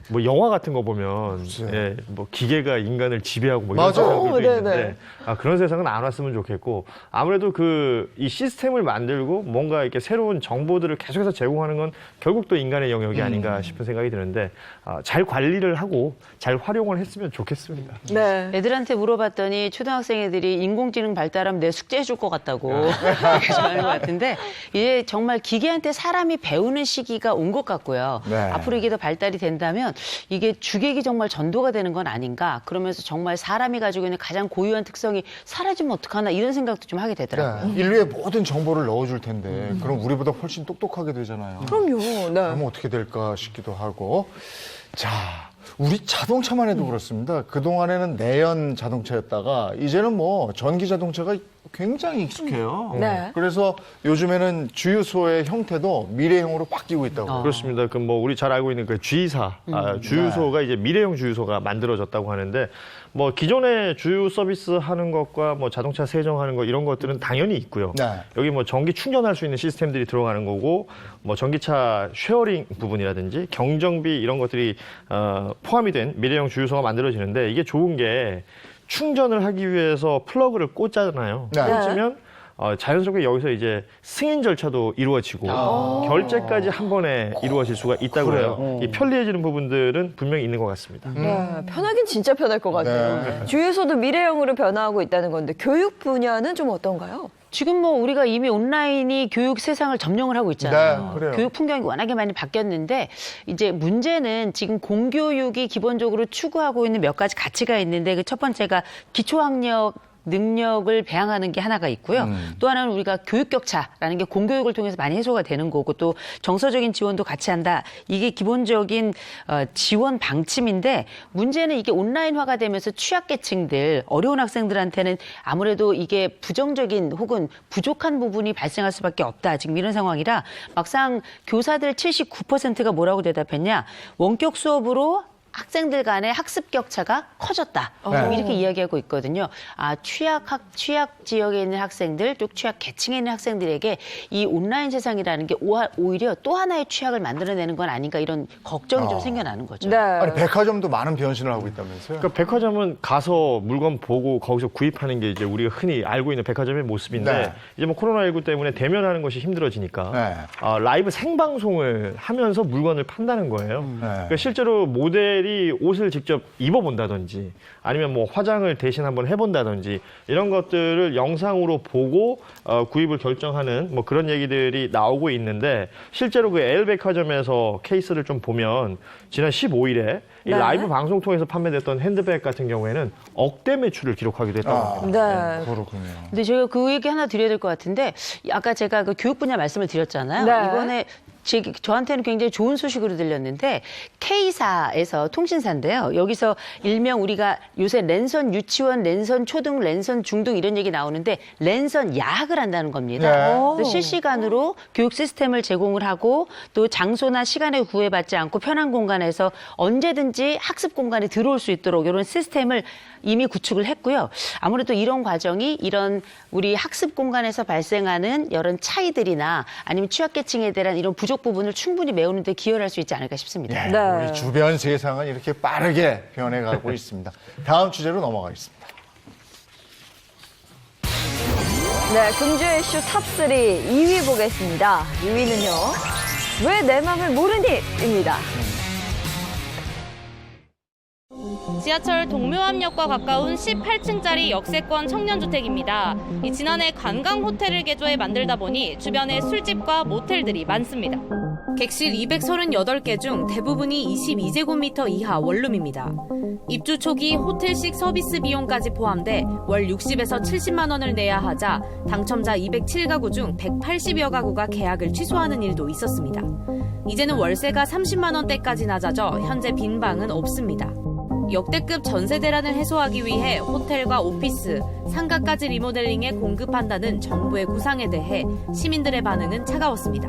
뭐 영화 같은 거 보면 예, 뭐 기계가 인간을 지배하고 뭐 이런 맞아요. 세상들도 네네. 있는데 그런 세상은 안 왔으면 좋겠고 아무래도 이 시스템을 만들고 뭔가 이렇게 새로운 정보들을 계속해서 제공하는 건 결국 또 인간의 영역이 아닌가 싶은 생각이 드는데 잘 관리를 하고 잘 활용을 했으면 좋겠습니다. 네. 애들한테 물어봤더니 초등학생 애들이 인공지능 발달하면 내 숙제 해줄 것 같다고 그렇게 좋아하는 것 같은데 이제 정말 기계한테 사람이 배우는 시기가 온 것 같고요. 네. 앞으로 이게 더 발달이 된다면 이게 주객이 정말 전도가 되는 건 아닌가 그러면서 정말 사람이 가지고 있는 가장 고유한 특성이 사라지면 어떡하나 이런 생각도 좀 하게 되더라고요. 네. 인류의 모든 정보를 넣어줄 텐데 그럼 우리보다 훨씬 똑똑하게 되잖아요. 그럼요. 네. 그러면 어떻게 될까 싶기도 하고. 자, 우리 자동차만 해도 그렇습니다. 그동안에는 내연 자동차였다가 이제는 뭐 전기 자동차가 굉장히 익숙해요. 네. 그래서 요즘에는 주유소의 형태도 미래형으로 바뀌고 있다고. 그렇습니다. 그 뭐 우리 잘 알고 있는 그 G사 주유소가 이제 미래형 주유소가 만들어졌다고 하는데 뭐 기존의 주유 서비스 하는 것과 뭐 자동차 세정하는 것 이런 것들은 당연히 있고요. 네. 여기 뭐 전기 충전할 수 있는 시스템들이 들어가는 거고 뭐 전기차 쉐어링 부분이라든지 경정비 이런 것들이 포함이 된 미래형 주유소가 만들어지는데 이게 좋은 게 충전을 하기 위해서 플러그를 꽂잖아요. 네. 꽂으면 자연스럽게 여기서 이제 승인 절차도 이루어지고 결제까지 한 번에 이루어질 수가 있다고 해요. 이 편리해지는 부분들은 분명히 있는 것 같습니다. 네, 편하긴 진짜 편할 것 같아요. 네. 주유소도 미래형으로 변화하고 있다는 건데 교육 분야는 좀 어떤가요? 지금 뭐 우리가 이미 온라인이 교육 세상을 점령을 하고 있잖아요. 네, 그래요. 교육 풍경이 워낙에 많이 바뀌었는데 이제 문제는 지금 공교육이 기본적으로 추구하고 있는 몇 가지 가치가 있는데 그 첫 번째가 기초학력 능력을 배양하는 게 하나가 있고요. 또 하나는 우리가 교육 격차라는 게 공교육을 통해서 많이 해소가 되는 거고 또 정서적인 지원도 같이 한다. 이게 기본적인 지원 방침인데 문제는 이게 온라인화가 되면서 취약계층들, 어려운 학생들한테는 아무래도 이게 부정적인 혹은 부족한 부분이 발생할 수밖에 없다. 지금 이런 상황이라 막상 교사들 79%가 뭐라고 대답했냐. 원격 수업으로 학생들 간의 학습 격차가 커졌다. 이렇게 이야기하고 있거든요. 취약 지역에 있는 학생들, 또 취약 계층에 있는 학생들에게 이 온라인 세상이라는 게 오히려 또 하나의 취약을 만들어내는 건 아닌가 이런 걱정이 좀 생겨나는 거죠. 네. 아니, 백화점도 많은 변신을 하고 있다면서요? 그러니까 백화점은 가서 물건 보고 거기서 구입하는 게 이제 우리가 흔히 알고 있는 백화점의 모습인데 네. 이제 뭐 코로나19 때문에 대면하는 것이 힘들어지니까 네. 라이브 생방송을 하면서 물건을 판다는 거예요. 그러니까 실제로 모델이 옷을 직접 입어본다든지 아니면 뭐 화장을 대신 한번 해본다든지 이런 것들을 영상으로 보고 구입을 결정하는 뭐 그런 얘기들이 나오고 있는데 실제로 그 L백화점에서 케이스를 좀 보면 지난 15일에 이 라이브 방송 통해서 판매됐던 핸드백 같은 경우에는 억대 매출을 기록하기도 했다고 합니다. 네. 그렇군요. 근데 저희가 그 얘기 하나 드려야 될 것 같은데 아까 제가 그 교육 분야 말씀을 드렸잖아요. 네. 이번에 저한테는 굉장히 좋은 소식으로 들렸는데 K사에서 통신사인데요. 여기서 일명 우리가 요새 랜선 유치원, 랜선 초등, 랜선 중등 이런 얘기 나오는데 랜선 야학을 한다는 겁니다. 네. 그래서 실시간으로 교육 시스템을 제공을 하고 또 장소나 시간에 구애받지 않고 편한 공간에서 언제든지 학습 공간에 들어올 수 있도록 이런 시스템을 이미 구축을 했고요. 아무래도 이런 과정이 이런 우리 학습 공간에서 발생하는 이런 차이들이나 아니면 취약계층에 대한 이런 부족 부분을 충분히 메우는 데 기여를 할 수 있지 않을까 싶습니다. 네. 우리 주변 세상은 이렇게 빠르게 변해가고 있습니다. 다음 주제로 넘어가겠습니다. 네, 금주 이슈 탑3 2위 보겠습니다. 2위는요. 왜 내 맘을 모르니?입니다. 지하철 동묘암역과 가까운 18층짜리 역세권 청년주택입니다. 지난해 관광호텔을 개조해 만들다 보니 주변에 술집과 모텔들이 많습니다. 객실 238개 중 대부분이 22제곱미터 이하 원룸입니다. 입주 초기 호텔식 서비스 비용까지 포함돼 월 60에서 70만 원을 내야 하자 당첨자 207가구 중 180여 가구가 계약을 취소하는 일도 있었습니다. 이제는 월세가 30만 원대까지 낮아져 현재 빈 방은 없습니다. 역대급 전세 대란을 해소하기 위해 호텔과 오피스, 상가까지 리모델링에 공급한다는 정부의 구상에 대해 시민들의 반응은 차가웠습니다.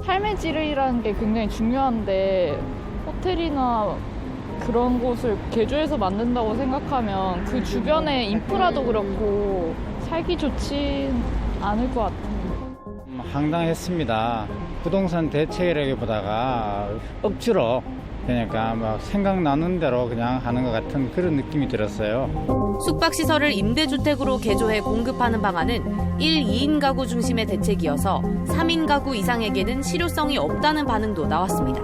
삶의 질이라는 게 굉장히 중요한데 호텔이나 그런 곳을 개조해서 만든다고 생각하면 그 주변의 인프라도 그렇고 살기 좋진 않을 것 같아요. 황당했습니다. 부동산 대책이라기보다가 억지로 그러니까 막 생각나는 대로 그냥 하는 것 같은 그런 느낌이 들었어요. 숙박시설을 임대주택으로 개조해 공급하는 방안은 1, 2인 가구 중심의 대책이어서 3인 가구 이상에게는 실효성이 없다는 반응도 나왔습니다.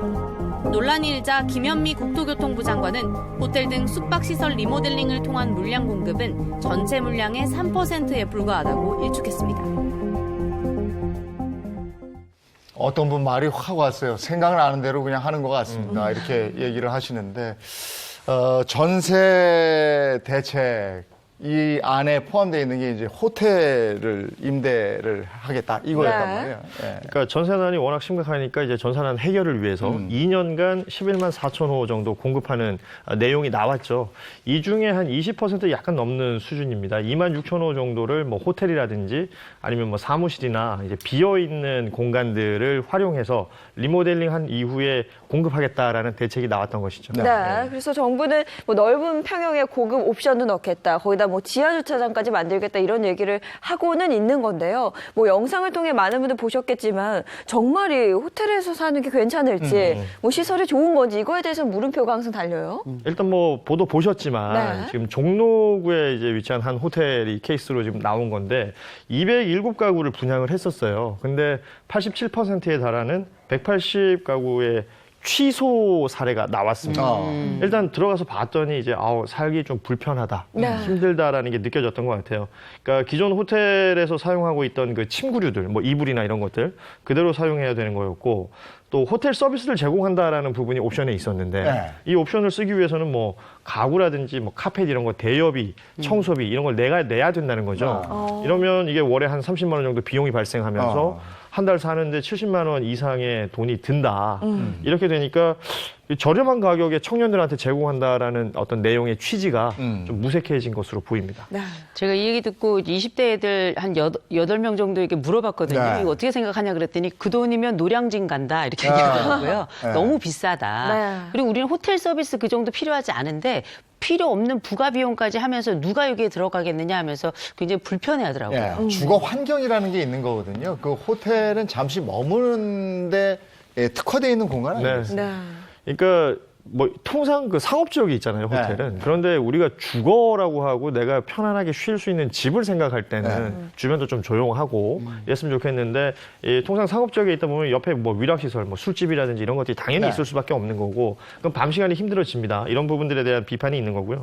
논란이 일자 김현미 국토교통부 장관은 호텔 등 숙박시설 리모델링을 통한 물량 공급은 전체 물량의 3%에 불과하다고 일축했습니다. 어떤 분 말이 확 왔어요. 생각나는 대로 그냥 하는 것 같습니다. 이렇게 얘기를 하시는데 전세 대책 이 안에 포함되어 있는 게 이제 호텔을 임대를 하겠다 이거였단 말이에요. 네. 그러니까 전세난이 워낙 심각하니까 이제 전세난 해결을 위해서 2년간 11만 4천 호 정도 공급하는 내용이 나왔죠. 이 중에 한 20% 약간 넘는 수준입니다. 2만 6천 호 정도를 뭐 호텔이라든지 아니면 뭐 사무실이나 이제 비어 있는 공간들을 활용해서 리모델링한 이후에 공급하겠다라는 대책이 나왔던 것이죠. 네. 그래서 정부는 뭐 넓은 평형의 고급 옵션도 넣겠다. 거기다 뭐 지하주차장까지 만들겠다 이런 얘기를 하고는 있는 건데요. 뭐 영상을 통해 많은 분들 보셨겠지만 정말 이 호텔에서 사는 게 괜찮을지 뭐 시설이 좋은 건지 이거에 대해서 물음표가 항상 달려요. 일단 뭐 보도 보셨지만 지금 종로구에 이제 위치한 한 호텔이 케이스로 지금 나온 건데 207가구를 분양을 했었어요. 근데 87%에 달하는 180가구의 취소 사례가 나왔습니다. 일단 들어가서 봤더니 이제 살기 좀 불편하다, 힘들다라는 게 느껴졌던 것 같아요. 그러니까 기존 호텔에서 사용하고 있던 그 침구류들, 뭐 이불이나 이런 것들 그대로 사용해야 되는 거였고 또 호텔 서비스를 제공한다라는 부분이 옵션에 있었는데 이 옵션을 쓰기 위해서는 뭐 가구라든지 뭐 카펫 이런 거 대여비, 청소비 이런 걸 내야 된다는 거죠. 이러면 이게 월에 한 30만 원 정도 비용이 발생하면서 한 달 사는데 70만 원 이상의 돈이 든다. 이렇게 되니까 저렴한 가격에 청년들한테 제공한다라는 어떤 내용의 취지가 좀 무색해진 것으로 보입니다. 제가 이 얘기 듣고 20대 애들 한 8명 정도에게 물어봤거든요. 이거 어떻게 생각하냐 그랬더니 그 돈이면 노량진 간다 이렇게 얘기하더라고요. 너무 비싸다. 그리고 우리는 호텔 서비스 그 정도 필요하지 않은데 필요 없는 부가 비용까지 하면서 누가 여기에 들어가겠느냐 하면서 굉장히 불편해하더라고요. 주거 환경이라는 게 있는 거거든요. 그 호텔은 잠시 머무는데 특화되어 있는 공간 아니겠어요? 그러니까 뭐 통상 그 상업 지역이 있잖아요, 호텔은. 그런데 우리가 주거라고 하고 내가 편안하게 쉴 수 있는 집을 생각할 때는 주변도 좀 조용하고 이랬으면 좋겠는데 통상 상업 지역에 있다 보면 옆에 뭐 위락시설, 뭐 술집이라든지 이런 것들이 당연히 있을 수밖에 없는 거고 그럼 밤 시간이 힘들어집니다. 이런 부분들에 대한 비판이 있는 거고요.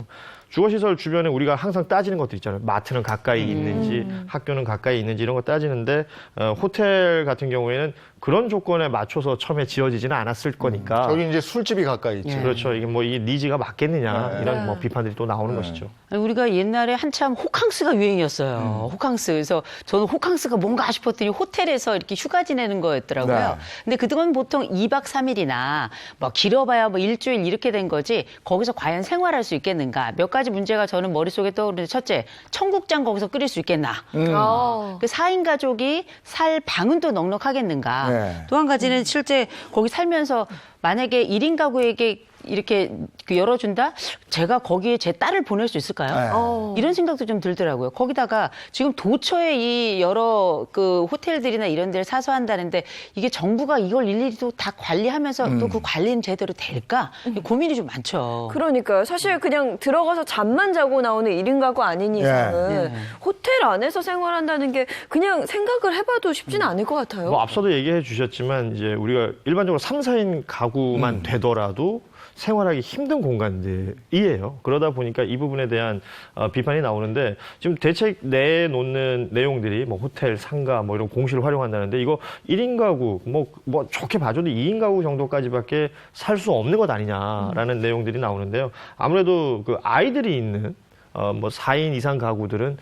주거시설 주변에 우리가 항상 따지는 것들 있잖아요. 마트는 가까이 있는지, 학교는 가까이 있는지 이런 거 따지는데 호텔 같은 경우에는 그런 조건에 맞춰서 처음에 지어지지는 않았을 거니까. 저기 이제 술집이 가까이 있죠. 그렇죠. 이게 뭐 이 니즈가 맞겠느냐 네. 이런 뭐 비판들이 또 나오는 것이죠. 우리가 옛날에 한참 호캉스가 유행이었어요. 호캉스. 그래서 저는 호캉스가 뭔가 싶었더니 호텔에서 이렇게 휴가 지내는 거였더라고요. 네. 근데 그동안 보통 2박 3일이나 뭐 길어봐야 뭐 일주일 이렇게 된 거지 거기서 과연 생활할 수 있겠는가. 몇 가지 문제가 저는 머릿속에 떠오르는데 첫째, 청국장 거기서 끓일 수 있겠나. 그 4인 가족이 살 방은 또 넉넉하겠는가. 네. 또 한 가지는 실제 거기 살면서 만약에 1인 가구에게 이렇게 열어준다? 제가 거기에 제 딸을 보낼 수 있을까요? 이런 생각도 좀 들더라고요. 거기다가 지금 도처에 이 여러 그 호텔들이나 이런 데를 사서 한다는데 이게 정부가 이걸 일일이 또 다 관리하면서 또 그 관리는 제대로 될까? 고민이 좀 많죠. 그러니까요. 사실 그냥 들어가서 잠만 자고 나오는 1인 가구 아닌 이상은 네. 호텔 안에서 생활한다는 게 그냥 생각을 해봐도 쉽지는 않을 것 같아요. 뭐 앞서도 얘기해 주셨지만 이제 우리가 일반적으로 3, 4인 가구만 되더라도 생활하기 힘든 공간들이에요. 그러다 보니까 이 부분에 대한 비판이 나오는데 지금 대책 내놓는 내용들이 뭐 호텔, 상가 뭐 이런 공시를 활용한다는데 이거 1인 가구 뭐 좋게 봐줘도 2인 가구 정도까지밖에 살 수 없는 것 아니냐라는 내용들이 나오는데요. 아무래도 그 아이들이 있는 뭐 4인 이상 가구들은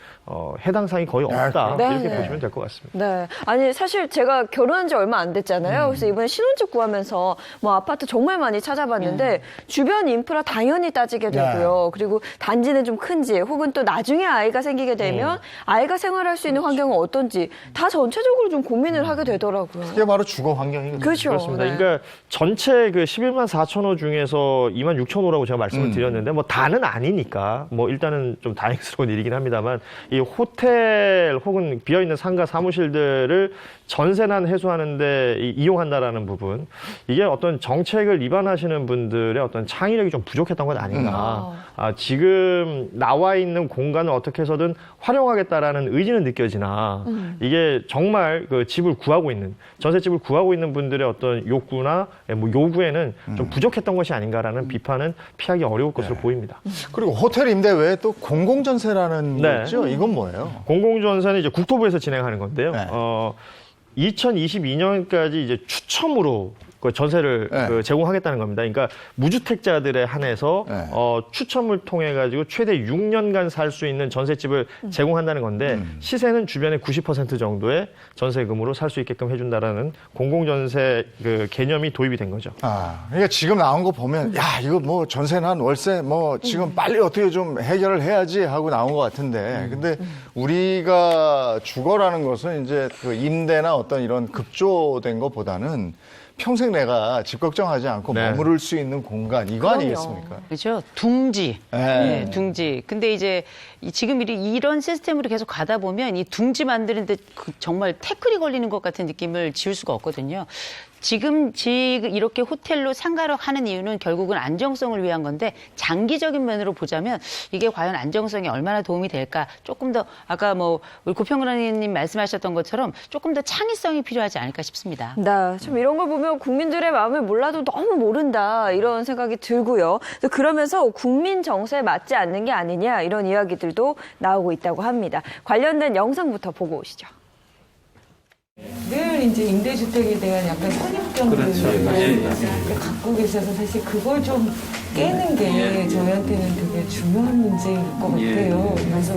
해당 사항이 거의 없다. 네. 이렇게 네. 보시면 될 것 같습니다. 네. 아니, 사실 제가 결혼한 지 얼마 안 됐잖아요. 그래서 이번에 신혼집 구하면서 뭐 아파트 정말 많이 찾아봤는데 주변 인프라 당연히 따지게 되고요. 그리고 단지는 좀 큰지 혹은 또 나중에 아이가 생기게 되면 아이가 생활할 수 있는 환경은 어떤지 다 전체적으로 좀 고민을 하게 되더라고요. 그게 바로 주거 환경이거든요. 그렇죠. 그렇습니다. 네. 그러니까 전체 그 11만 4천 호 중에서 2만 6천 호라고 제가 말씀을 드렸는데 뭐 다는 아니니까 뭐 일단은 좀 다행스러운 일이긴 합니다만 이 호텔 혹은 비어있는 상가 사무실들을 전세난 해소하는데 이용한다라는 부분 이게 어떤 정책을 위반하시는 분들의 어떤 창의력이 좀 부족했던 것 아닌가. 지금 나와 있는 공간을 어떻게 해서든 활용하겠다라는 의지는 느껴지나 이게 정말 그 집을 구하고 있는 전셋집을 구하고 있는 분들의 어떤 욕구나 뭐 요구에는 좀 부족했던 것이 아닌가라는 비판은 피하기 어려울 것으로 보입니다. 그리고 호텔 임대 외에 또 공공전세라는 거 있죠? 이건 뭐예요? 공공전세는 이제 국토부에서 진행하는 건데요. 2022년까지 이제 추첨으로 그 전세를 그 제공하겠다는 겁니다. 그러니까 무주택자들에 한해서 추첨을 통해 가지고 최대 6년간 살 수 있는 전셋집을 제공한다는 건데 시세는 주변의 90% 정도의 전세금으로 살 수 있게끔 해준다라는 공공전세 그 개념이 도입이 된 거죠. 그러니까 지금 나온 거 보면 야 이거 뭐 전세난 월세 뭐 지금 빨리 어떻게 좀 해결을 해야지 하고 나온 것 같은데 근데 우리가 주거라는 것은 이제 그 임대나 어떤 이런 급조된 것보다는 평생 내가 집 걱정하지 않고 머무를 수 있는 공간 이거 아니겠습니까? 그렇죠. 둥지. 네, 둥지. 근데 이제 지금 이런 시스템으로 계속 가다 보면 이 둥지 만드는데 정말 태클이 걸리는 것 같은 느낌을 지울 수가 없거든요. 지금 이렇게 호텔로 상가로 하는 이유는 결국은 안정성을 위한 건데 장기적인 면으로 보자면 이게 과연 안정성에 얼마나 도움이 될까 조금 더 아까 뭐 우리 고평론님 말씀하셨던 것처럼 조금 더 창의성이 필요하지 않을까 싶습니다. 네, 참 이런 걸 보면 국민들의 마음을 몰라도 너무 모른다 이런 생각이 들고요. 그러면서 국민 정서에 맞지 않는 게 아니냐 이런 이야기들도 나오고 있다고 합니다. 관련된 영상부터 보고 오시죠. 늘 이제 임대주택에 대한 약간 선입견들을 갖고 계셔서 사실 그걸 좀 깨는 게 저희한테는 되게 중요한 문제일 것 같아요. 그래서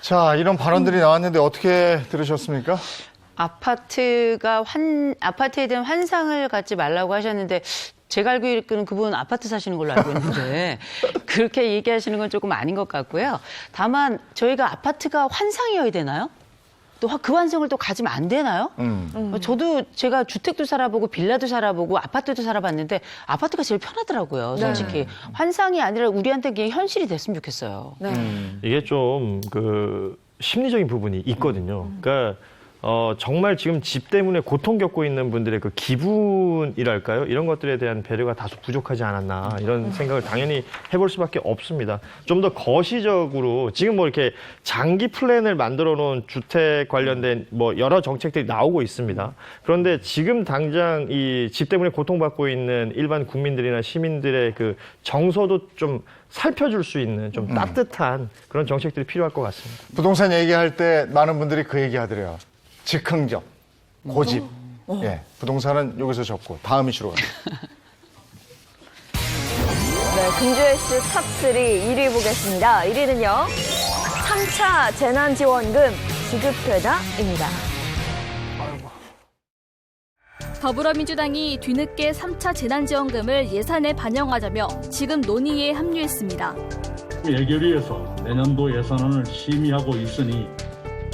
자, 이런 발언들이 나왔는데 어떻게 들으셨습니까? 아파트에 대한 환상을 갖지 말라고 하셨는데 제가 알고 있기로는 그분 아파트 사시는 걸로 알고 있는데 그렇게 얘기하시는 건 조금 아닌 것 같고요. 다만 저희가 아파트가 환상이어야 되나요? 또 그 환상을 또 가지면 안 되나요? 저도 제가 주택도 살아보고 빌라도 살아보고 아파트도 살아봤는데 아파트가 제일 편하더라고요. 솔직히. 환상이 아니라 우리한테 그게 현실이 됐으면 좋겠어요. 이게 좀 그 심리적인 부분이 있거든요. 그러니까 정말 지금 집 때문에 고통 겪고 있는 분들의 그 기분이랄까요? 이런 것들에 대한 배려가 다소 부족하지 않았나 이런 생각을 당연히 해볼 수밖에 없습니다. 좀 더 거시적으로 지금 뭐 이렇게 장기 플랜을 만들어 놓은 주택 관련된 뭐 여러 정책들이 나오고 있습니다. 그런데 지금 당장 이 집 때문에 고통받고 있는 일반 국민들이나 시민들의 그 정서도 좀 살펴줄 수 있는 좀 따뜻한 그런 정책들이 필요할 것 같습니다. 부동산 얘기할 때 많은 분들이 그 얘기 하더래요. 즉흥적, 고집. 예, 부동산은 여기서 접고 다음 이슈로 갑니다. 네, 금주의슈 탑3 1위 보겠습니다. 1위는요. 3차 재난지원금 지급되나입니다. 더불어민주당이 뒤늦게 3차 재난지원금을 예산에 반영하자며 지금 논의에 합류했습니다. 예결위에서 내년도 예산안을 심의하고 있으니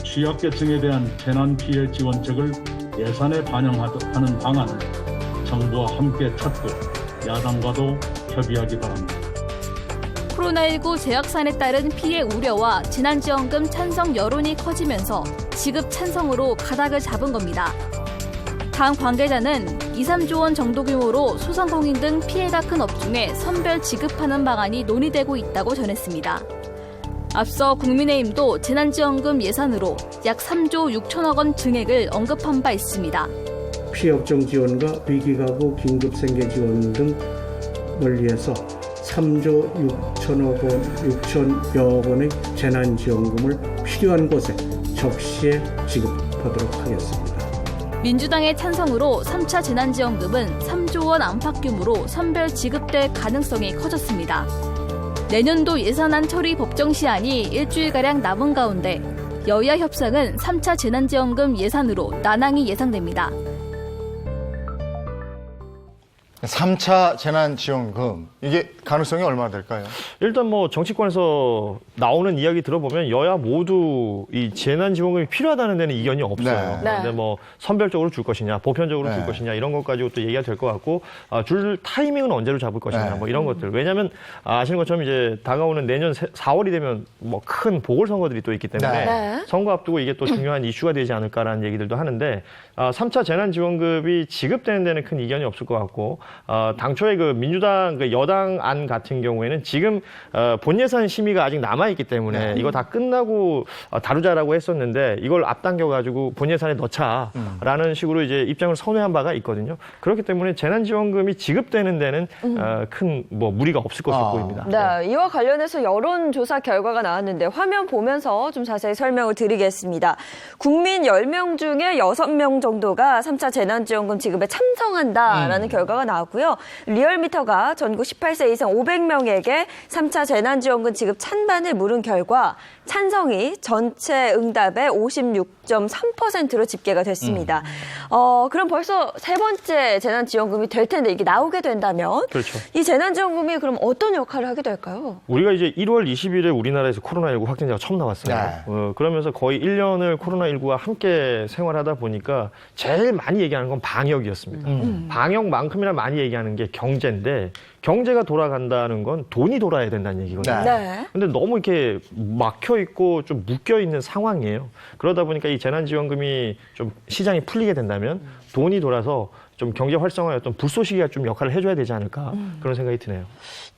취약계층에 대한 재난피해 지원책을 예산에 반영하는 방안을 정부와 함께 찾고 야당과도 협의하기 바랍니다. 코로나19 재확산에 따른 피해 우려와 재난지원금 찬성 여론이 커지면서 지급 찬성으로 가닥을 잡은 겁니다. 당 관계자는 2, 3조 원 정도 규모로 소상공인 등 피해가 큰 업종에 선별 지급하는 방안이 논의되고 있다고 전했습니다. 앞서 국민의힘도 재난지원금 예산으로 약 3조 6천억 원 증액을 언급한 바 있습니다. 피해 업종 지원과 위기가구 긴급생계 지원 등을 위해서 3조 6천억 원, 6천여 원의 재난지원금을 필요한 곳에 적시에 지급하도록 하겠습니다. 민주당의 찬성으로 3차 재난지원금은 3조 원 안팎 규모로 선별 지급될 가능성이 커졌습니다. 내년도 예산안 처리 법정 시한이 일주일가량 남은 가운데 여야 협상은 3차 재난지원금 예산으로 난항이 예상됩니다. 3차 재난지원금, 이게 가능성이 얼마나 될까요? 일단 뭐 정치권에서 나오는 이야기 들어보면 여야 모두 이 재난지원금이 필요하다는 데는 이견이 없어요. 네. 근데 뭐 선별적으로 줄 것이냐, 보편적으로 줄 네. 것이냐 이런 것 가지고 또 얘기가 될 것 같고 줄 타이밍은 언제로 잡을 것이냐 네. 뭐 이런 것들. 왜냐하면 아시는 것처럼 이제 다가오는 내년 4월이 되면 뭐 큰 보궐선거들이 또 있기 때문에 네. 선거 앞두고 이게 또 중요한 이슈가 되지 않을까라는 얘기들도 하는데 3차 재난지원금이 지급되는 데는 큰 이견이 없을 것 같고 당초에 그 민주당 그 여당 안 같은 경우에는 지금 본 예산 심의가 아직 남아 있기 때문에 이거 다 끝나고 다루자라고 했었는데 이걸 앞당겨 가지고 본 예산에 넣자라는 식으로 이제 입장을 선회한 바가 있거든요. 그렇기 때문에 재난지원금이 지급되는 데는 큰 뭐 무리가 없을 것으로 보입니다. 네, 이와 관련해서 여론조사 결과가 나왔는데 화면 보면서 좀 자세히 설명을 드리겠습니다. 국민 10명 중에 6명 정도가 3차 재난지원금 지급에 찬성한다라는 결과가 나왔고요. 리얼미터가 전국 18세 이상 500명에게 3차 재난지원금 지급 찬반을 물은 결과 찬성이 전체 응답의 56.3%로 집계가 됐습니다. 그럼 벌써 세 번째 재난지원금이 될 텐데 이게 나오게 된다면 그렇죠. 이 재난지원금이 그럼 어떤 역할을 하게 될까요? 우리가 이제 1월 20일에 우리나라에서 코로나19 확진자가 처음 나왔어요. 네. 그러면서 거의 1년을 코로나19와 함께 생활하다 보니까 제일 많이 얘기하는 건 방역이었습니다. 방역만큼이나 많이 얘기하는 게 경제인데 경제가 돌아간다는 건 돈이 돌아야 된다는 얘기거든요. 네. 근데 너무 이렇게 막혀 있고 좀 묶여 있는 상황이에요. 그러다 보니까 이 재난지원금이 좀 시장이 풀리게 된다면 돈이 돌아서 좀 경제 활성화에 어떤 불쏘시개가 좀 역할을 해줘야 되지 않을까 그런 생각이 드네요.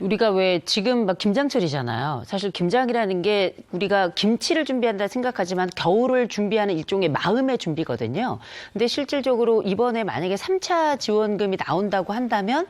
우리가 왜 지금 막 김장철이잖아요. 사실 김장이라는 게 우리가 김치를 준비한다 생각하지만 겨울을 준비하는 일종의 마음의 준비거든요. 근데 실질적으로 이번에 만약에 3차 지원금이 나온다고 한다면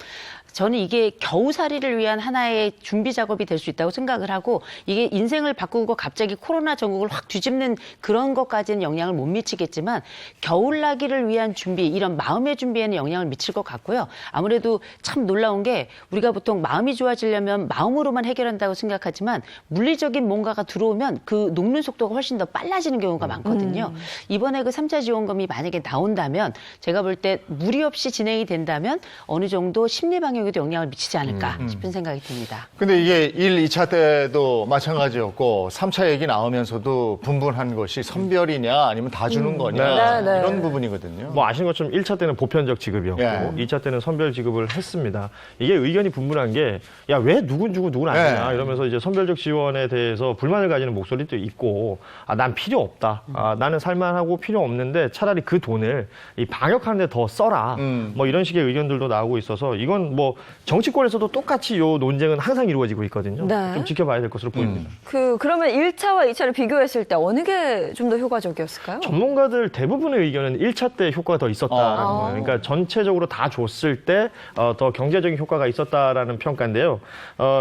저는 이게 겨우살이를 위한 하나의 준비 작업이 될 수 있다고 생각을 하고 이게 인생을 바꾸고 갑자기 코로나 전국을 확 뒤집는 그런 것까지는 영향을 못 미치겠지만 겨울나기를 위한 준비, 이런 마음의 준비에는 영향을 미칠 것 같고요. 아무래도 참 놀라운 게 우리가 보통 마음이 좋아지려면 마음으로만 해결한다고 생각하지만 물리적인 뭔가가 들어오면 그 녹는 속도가 훨씬 더 빨라지는 경우가 많거든요. 이번에 그 3차 지원금이 만약에 나온다면 제가 볼 때 무리 없이 진행이 된다면 어느 정도 심리 방향 경우에도 영향을 미치지 않을까 싶은 생각이 듭니다. 근데 이게 1, 2차 때도 마찬가지였고 3차 얘기 나오면서도 분분한 것이 선별이냐 아니면 다 주는 거냐 이런 부분이거든요. 뭐 아시는 것처럼 1차 때는 보편적 지급이었고 2차 때는 선별 지급을 했습니다. 이게 의견이 분분한 게 야, 왜 누군 주고 누군 안 주냐 이러면서 이제 선별적 지원에 대해서 불만을 가지는 목소리도 있고 난 필요 없다. 나는 살만하고 필요 없는데 차라리 그 돈을 이 방역하는 데 더 써라. 뭐 이런 식의 의견들도 나오고 있어서 이건 뭐 정치권에서도 똑같이 요 논쟁은 항상 이루어지고 있거든요. 좀 지켜봐야 될 것으로 보입니다. 그러면 1차와 2차를 비교했을 때 어느 게 좀 더 효과적이었을까요? 전문가들 대부분의 의견은 1차 때 효과가 더 있었다라는 거예요. 그러니까 전체적으로 다 줬을 때 더 경제적인 효과가 있었다라는 평가인데요.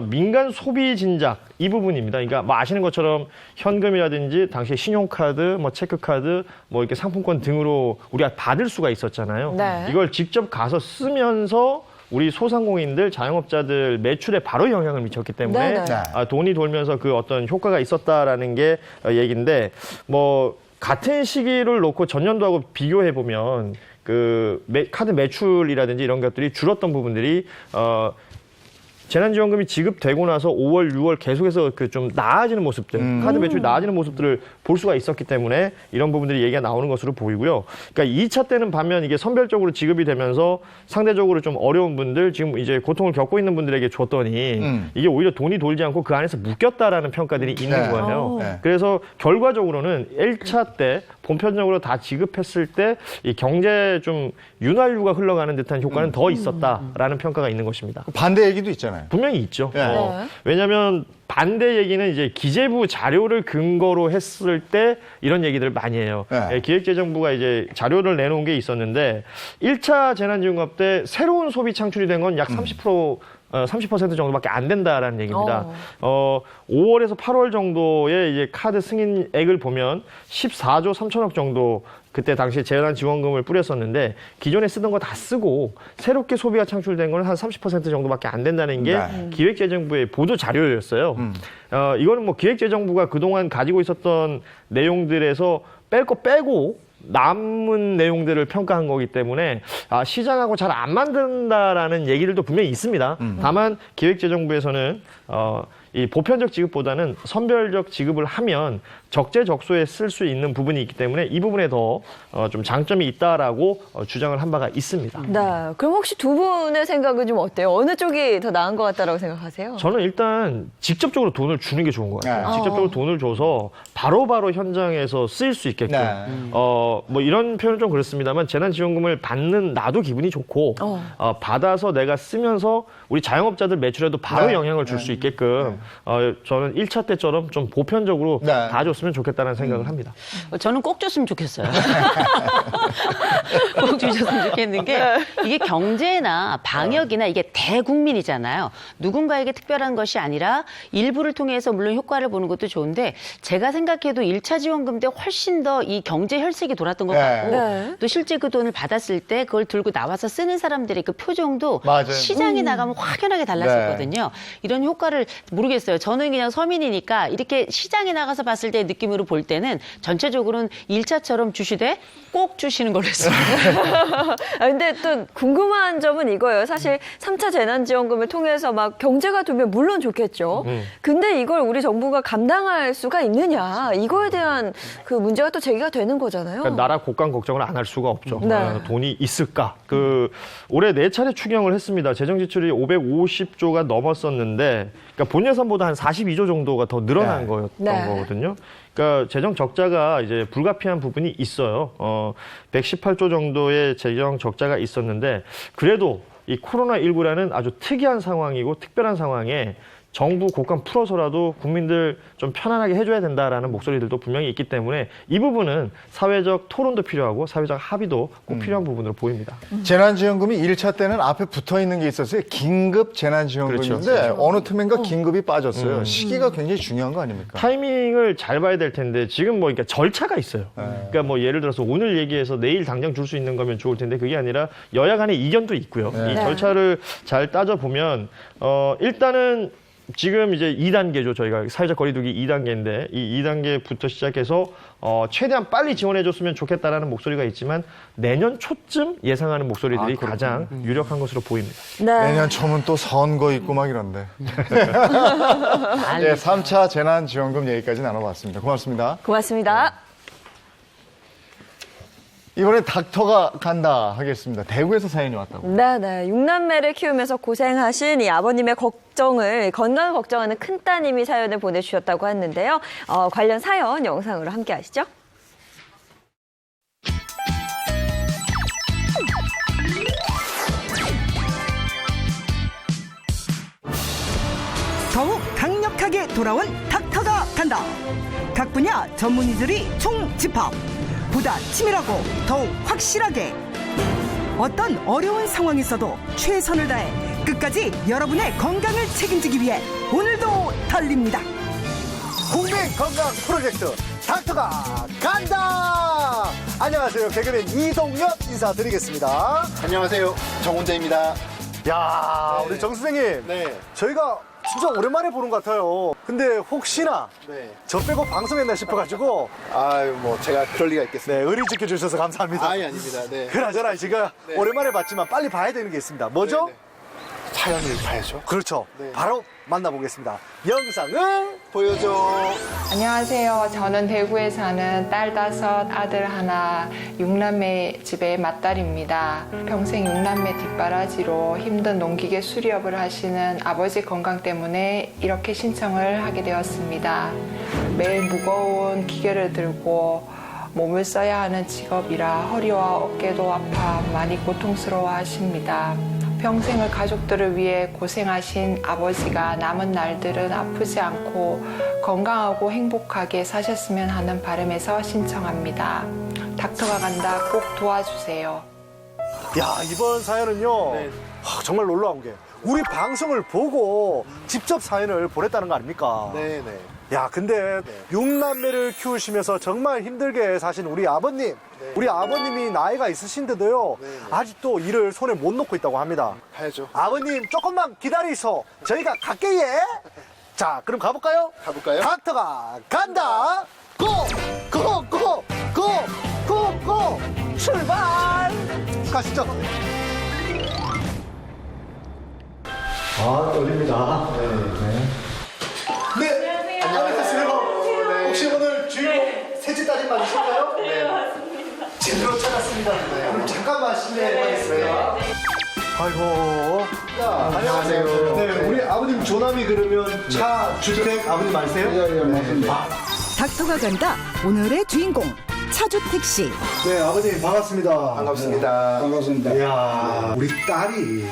민간 소비 진작 이 부분입니다. 그러니까 뭐 아시는 것처럼 현금이라든지 당시에 신용카드, 뭐 체크카드, 뭐 이렇게 상품권 등으로 우리가 받을 수가 있었잖아요. 네. 이걸 직접 가서 쓰면서 우리 소상공인들, 자영업자들 매출에 바로 영향을 미쳤기 때문에 돈이 돌면서 그 어떤 효과가 있었다라는 게 얘기인데 뭐 같은 시기를 놓고 전년도하고 비교해 보면 그 카드 매출이라든지 이런 것들이 줄었던 부분들이 재난지원금이 지급되고 나서 5월, 6월 계속해서 그 좀 나아지는 모습들, 카드 매출이 나아지는 모습들을 볼 수가 있었기 때문에 이런 부분들이 얘기가 나오는 것으로 보이고요. 그러니까 2차 때는 반면 이게 선별적으로 지급이 되면서 상대적으로 좀 어려운 분들, 지금 이제 고통을 겪고 있는 분들에게 줬더니 이게 오히려 돈이 돌지 않고 그 안에서 묶였다라는 평가들이 있는 거예요. 그래서 결과적으로는 1차 때 보편적으로 다 지급했을 때 이 경제 좀 윤활유가 흘러가는 듯한 효과는 더 있었다라는 평가가 있는 것입니다. 반대 얘기도 있잖아요. 분명히 있죠. 왜냐하면 반대 얘기는 이제 기재부 자료를 근거로 했을 때 이런 얘기들을 많이 해요. 기획재정부가 이제 자료를 내놓은 게 있었는데 1차 재난지원금 때 새로운 소비 창출이 된 건 약 30% 정도밖에 안 된다라는 얘기입니다. 5월에서 8월 정도의 이제 카드 승인액을 보면 14조 3천억 정도 그때 당시에 재난지원금을 뿌렸었는데 기존에 쓰던 거 다 쓰고 새롭게 소비가 창출된 거는 한 30% 정도밖에 안 된다는 게 기획재정부의 보도 자료였어요. 이거는 뭐 기획재정부가 그동안 가지고 있었던 내용들에서 뺄 거 빼고 남은 내용들을 평가한 거기 때문에 시장하고 잘 안 맞는다라는 얘기들도 분명히 있습니다. 다만 기획재정부에서는 이 보편적 지급보다는 선별적 지급을 하면 적재적소에 쓸 수 있는 부분이 있기 때문에 이 부분에 더 좀 장점이 있다라고 주장을 한 바가 있습니다. 네. 그럼 혹시 두 분의 생각은 좀 어때요? 어느 쪽이 더 나은 것 같다라고 생각하세요? 저는 일단 직접적으로 돈을 주는 게 좋은 것 같아요. 직접적으로 돈을 줘서 바로바로 현장에서 쓰일 수 있게끔. 뭐 이런 표현은 좀 그렇습니다만 재난지원금을 받는 나도 기분이 좋고 받아서 내가 쓰면서 우리 자영업자들 매출에도 바로 영향을 줄 수 있게끔 저는 1차 때처럼 좀 보편적으로 다 줬으면 좋겠다는 생각을 합니다. 저는 꼭 줬으면 좋겠어요. 꼭 주셨으면 좋겠는 게 이게 경제나 방역이나 이게 대국민이잖아요. 누군가에게 특별한 것이 아니라 일부를 통해서 물론 효과를 보는 것도 좋은데 제가 생각해도 1차 지원금 때 훨씬 더 이 경제 혈색이 돌았던 것 같고 또 실제 그 돈을 받았을 때 그걸 들고 나와서 쓰는 사람들의 그 표정도 시장에 나가면 확연하게 달랐었거든요. 이런 효과를 모르겠어요. 저는 그냥 서민이니까 이렇게 시장에 나가서 봤을 때 느낌으로 볼 때는 전체적으로는 1차처럼 주시되 꼭 주시는 걸로 했습니다. 근데 또 궁금한 점은 이거예요. 사실 3차 재난지원금을 통해서 막 경제가 되면 물론 좋겠죠. 근데 이걸 우리 정부가 감당할 수가 있느냐. 이거에 대한 그 문제가 또 제기가 되는 거잖아요. 그러니까 나라 국간 걱정을 안 할 수가 없죠. 돈이 있을까? 올해 4차례 추경을 했습니다. 재정 지출이 550조가 넘었었는데 그러니까 본 예산보다 한 42조 정도가 더 늘어난 거였던 거거든요. 그러니까 재정 적자가 이제 불가피한 부분이 있어요. 118조 정도의 재정 적자가 있었는데 그래도 이 코로나19라는 아주 특이한 상황이고 특별한 상황에 정부 곡간 풀어서라도 국민들 좀 편안하게 해줘야 된다라는 목소리들도 분명히 있기 때문에 이 부분은 사회적 토론도 필요하고 사회적 합의도 꼭 필요한 부분으로 보입니다. 재난지원금이 1차 때는 앞에 붙어 있는 게 있었어요. 긴급 재난지원금인데 어느 틈엔가 긴급이 빠졌어요. 시기가 굉장히 중요한 거 아닙니까? 타이밍을 잘 봐야 될 텐데 지금 뭐 그러니까 절차가 있어요. 그러니까 뭐 예를 들어서 오늘 얘기해서 내일 당장 줄 수 있는 거면 좋을 텐데 그게 아니라 여야 간의 이견도 있고요. 이 절차를 잘 따져보면 일단은 지금 이제 2단계죠. 저희가 사회적 거리두기 2단계인데 이 2단계부터 시작해서 최대한 빨리 지원해줬으면 좋겠다라는 목소리가 있지만 내년 초쯤 예상하는 목소리들이 가장 유력한 것으로 보입니다. 내년 초면 또 선거 있고 막 이런데. 네, 3차 재난지원금 얘기까지 나눠봤습니다. 고맙습니다. 고맙습니다. 이번에 닥터가 간다 하겠습니다. 대구에서 사연이 왔다고. 네. 6남매를 키우면서 고생하신 이 아버님의 걱정을 건강을 걱정하는 큰따님이 사연을 보내주셨다고 했는데요. 관련 사연 영상으로 함께 하시죠. 더욱 강력하게 돌아온 닥터가 간다. 각 분야 전문의들이 총집합. 보다 치밀하고 더욱 확실하게. 어떤 어려운 상황에서도 최선을 다해 끝까지 여러분의 건강을 책임지기 위해 오늘도 달립니다. 국민 건강 프로젝트 닥터가 간다. 안녕하세요. 개그맨 이동엽 인사드리겠습니다. 안녕하세요. 정훈재입니다. 야, 우리 정 선생님. 네. 저희가 진짜 오랜만에 보는 것 같아요. 근데 혹시나 저 빼고 방송했나 싶어가지고. 뭐 제가 그럴 리가 있겠습니다. 네, 의리 지켜주셔서 감사합니다. 아닙니다. 네. 그나저나 제가 오랜만에 봤지만 빨리 봐야 되는 게 있습니다. 뭐죠? 사연을 봐야죠. 그렇죠. 바로 만나보겠습니다. 영상을 보여줘. 안녕하세요. 저는 대구에 사는 딸 5, 아들 1, 6남매 집의 맏딸입니다. 평생 6남매 뒷바라지로 힘든 농기계 수리업을 하시는 아버지 건강 때문에 이렇게 신청을 하게 되었습니다. 매일 무거운 기계를 들고 몸을 써야 하는 직업이라 허리와 어깨도 아파 많이 고통스러워 하십니다. 평생을 가족들을 위해 고생하신 아버지가 남은 날들은 아프지 않고 건강하고 행복하게 사셨으면 하는 바람에서 신청합니다. 닥터가 간다. 꼭 도와주세요. 야, 이번 사연은요. 정말 놀라운 게 우리 방송을 보고 직접 사연을 보냈다는 거 아닙니까? 네네. 야, 근데 6남매를 키우시면서 정말 힘들게 사신 우리 아버님. 우리 아버님이 나이가 있으신데도요. 아직도 일을 손에 못 놓고 있다고 합니다. 가야죠. 아버님 조금만 기다리소. 저희가 갈게요. 자, 그럼 가볼까요? 가볼까요? 닥터가 간다. 고! 고! 고! 고! 고! 고! 출발! 가시죠. 떨립니다. 네. 안녕하세요. 혹시 오늘 주인공 셋째 딸이 맞으실까요? 네, 맞습니다. 제대로 찾았습니다. 오늘 잠깐만 실례하겠습니다. 아이고. 안녕하세요. 네, 우리 아버님 조남이 그러면 차, 주택 아버님 아니세요? 네, 맞습니다. 닥터가 간다. 오늘의 주인공 차주택시. 네, 아버님 반갑습니다. 반갑습니다. 반갑습니다. 이야, 우리 딸이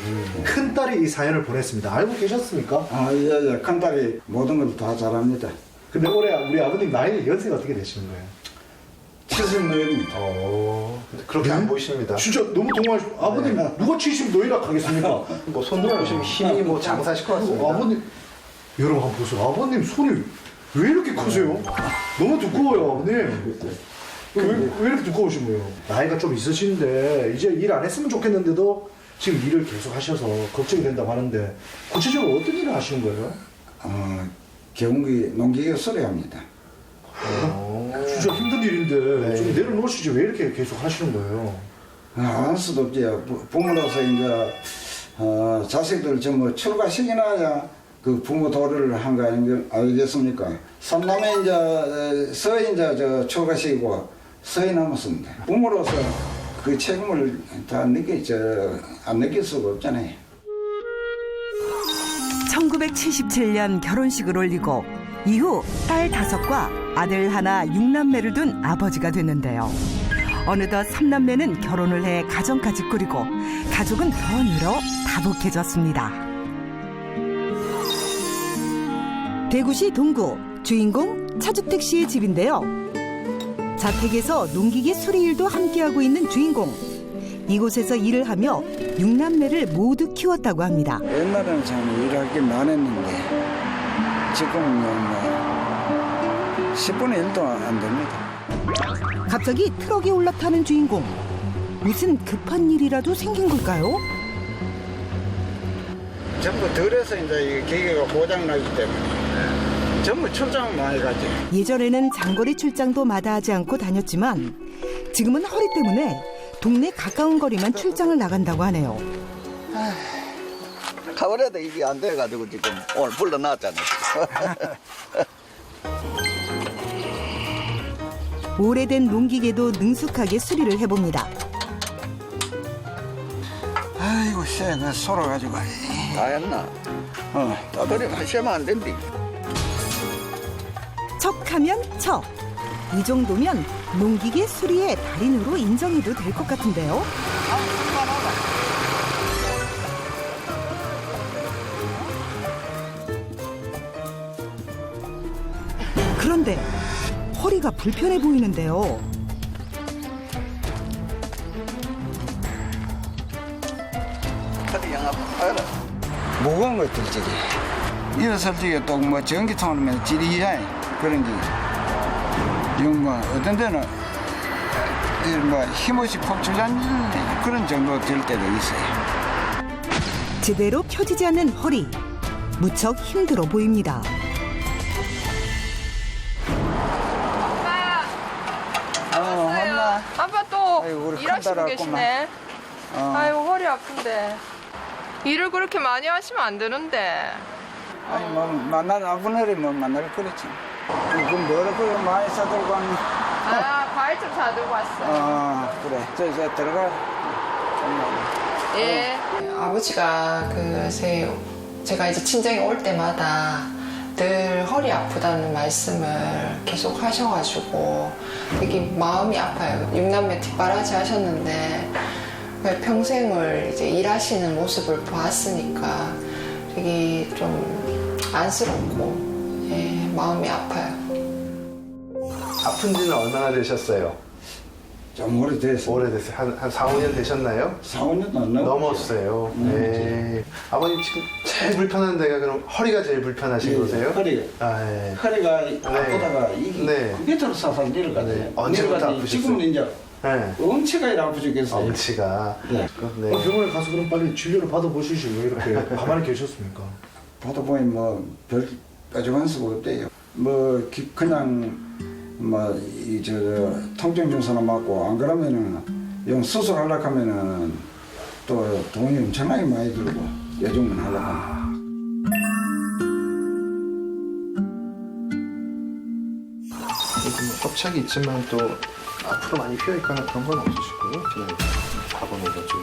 큰 딸이 이 사연을 보냈습니다. 알고 계셨습니까? 예. 큰 딸이 모든 걸 다 잘합니다. 근데 올해 우리 아버님 나이 연세가 어떻게 되시는 거예요? 70노입니다. 그렇게 안 보이십니다. 진짜 너무 동안하시고 아버님 누가 70노이라 하겠습니까? 뭐 손으로 보시면 힘이 뭐 장사실 것 같습니다. 아버님 여러분 한번 보세요. 아버님 손이 왜 이렇게 크세요? 너무 두꺼워요, 아버님. 왜 이렇게 두꺼우신 거예요? 나이가 좀 있으신데 이제 일 안 했으면 좋겠는데도 지금 일을 계속 하셔서 걱정이 된다고 하는데 구체적으로 어떤 일을 하시는 거예요? 농기계 수리합니다. 진짜 힘든 일인데 좀 내려놓으시지 왜 이렇게 계속 하시는 거예요? 할 수도 없죠. 부모로서 이제 자식들 전부 출가시키나야 그 부모 도를 한 거 아니겠습니까? 3남매 이제 서희 이제 저 출가시키고 서희 남았습니다. 부모로서 그 책임을 다 안 느낄 수가 없잖아요. 1977년 결혼식을 올리고 이후 딸 5과 아들 1, 6남매를 둔 아버지가 됐는데요. 어느덧 3남매는 결혼을 해 가정까지 꾸리고 가족은 더 늘어 다복해졌습니다. 대구시 동구 주인공 차주택시의 집인데요. 자택에서 농기계 수리일도 함께하고 있는 주인공. 이곳에서 일을 하며 6남매를 모두 키웠다고 합니다. 옛날에는 참 일하기는 안 했는데 지금은 뭐 10분의 1도 안 됩니다. 갑자기 트럭에 올라타는 주인공. 무슨 급한 일이라도 생긴 걸까요? 전부 덜해서 이제 이 기계가 고장나기 때문에 전부 출장 많이 가지. 예전에는 장거리 출장도 마다하지 않고 다녔지만 지금은 허리 때문에 동네 가까운 거리만 출장을 나간다고 하네요. 가버려도 이게 안 돼가지고 지금 오늘 불러놨잖아. 오래된 농기계도 능숙하게 수리를 해봅니다. 아이고 쎄, sor어가지고. 다 했나? 따돌이 마시면 안 된디. 척하면 척. 이 정도면 농기계 수리의 달인으로 인정해도 될 것 같은데요. 그런데 허리가 불편해 보이는데요. 무거운 것들 저기 일어설 적에 또 뭐 전기통으로 지리야 그런 게 이건 뭐 어떤 데는 뭐 힘없이 푹 주저앉는 그런 정도 될 때도 있어요. 제대로 펴지지 않는 허리, 무척 힘들어 보입니다. 엄마. 아빠 또 아이고, 우리 일하시고 큰딸 계시네. 아이고 허리 아픈데. 일을 그렇게 많이 하시면 안 되는데. 아니 뭐 만날 아픈 애를 뭐 만날 그렇지. 그 뭐라 그래 많이 사들고 왔니? 과일 좀 사들고 왔어. 그래. 저 들어가. 예. 아버지가 제가 이제 친정에 올 때마다 늘 허리 아프다는 말씀을 계속 하셔가지고 되게 마음이 아파요. 6남매 뒷바라지 하셨는데 평생을 이제 일하시는 모습을 보았으니까 되게 좀 안쓰럽고 마음이 아파요. 아픈 지는 얼마나 되셨어요? 좀 오래됐어요. 오래됐어요. 한 4, 5년 되셨나요? 4, 5년도 안 넘었어요. 네. 아버님 지금 제일 불편한 데가 그럼 허리가 제일 불편하신 거세요? 허리가. 네. 허리가 아프다가 이게 밑으로 사살 내려가네. 언제부터 아프셨어요? 지금은 이제 엉치가 이렇게 아프시겠어요. 엉치가. 네. 병원에 가서 그럼 빨리 진료를 받아보시지 왜 이렇게 가만히 계셨습니까? 받아보니 뭐별 뾰족한 수가 없대요. 그냥 통증 주사나 맞고 안 그러면은 영 수술하려고 하면은 또 돈이 엄청나게 많이 들고 예정만 하려고 하면. 협착이 있지만 또 앞으로 많이 휘어있거나 그런 건 없으시고요. 그냥 가보는 거죠.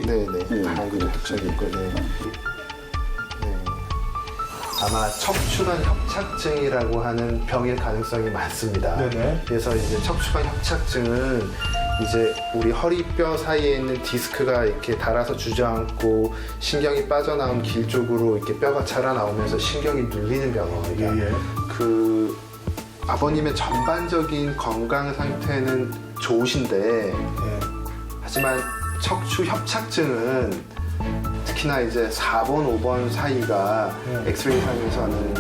네네. 발근에 협착이 있고, 네. 아마 척추관 협착증이라고 하는 병일 가능성이 많습니다. 네네. 그래서 이제 척추관 협착증은 이제 우리 허리뼈 사이에 있는 디스크가 이렇게 닳아서 주저앉고 신경이 빠져나온 길 쪽으로 이렇게 뼈가 자라나오면서 신경이 눌리는 병입니다. 그 아버님의 전반적인 건강 상태는 좋으신데 하지만 척추 협착증은 특히나 이제 4번, 5번 사이가 엑스레이 상에서는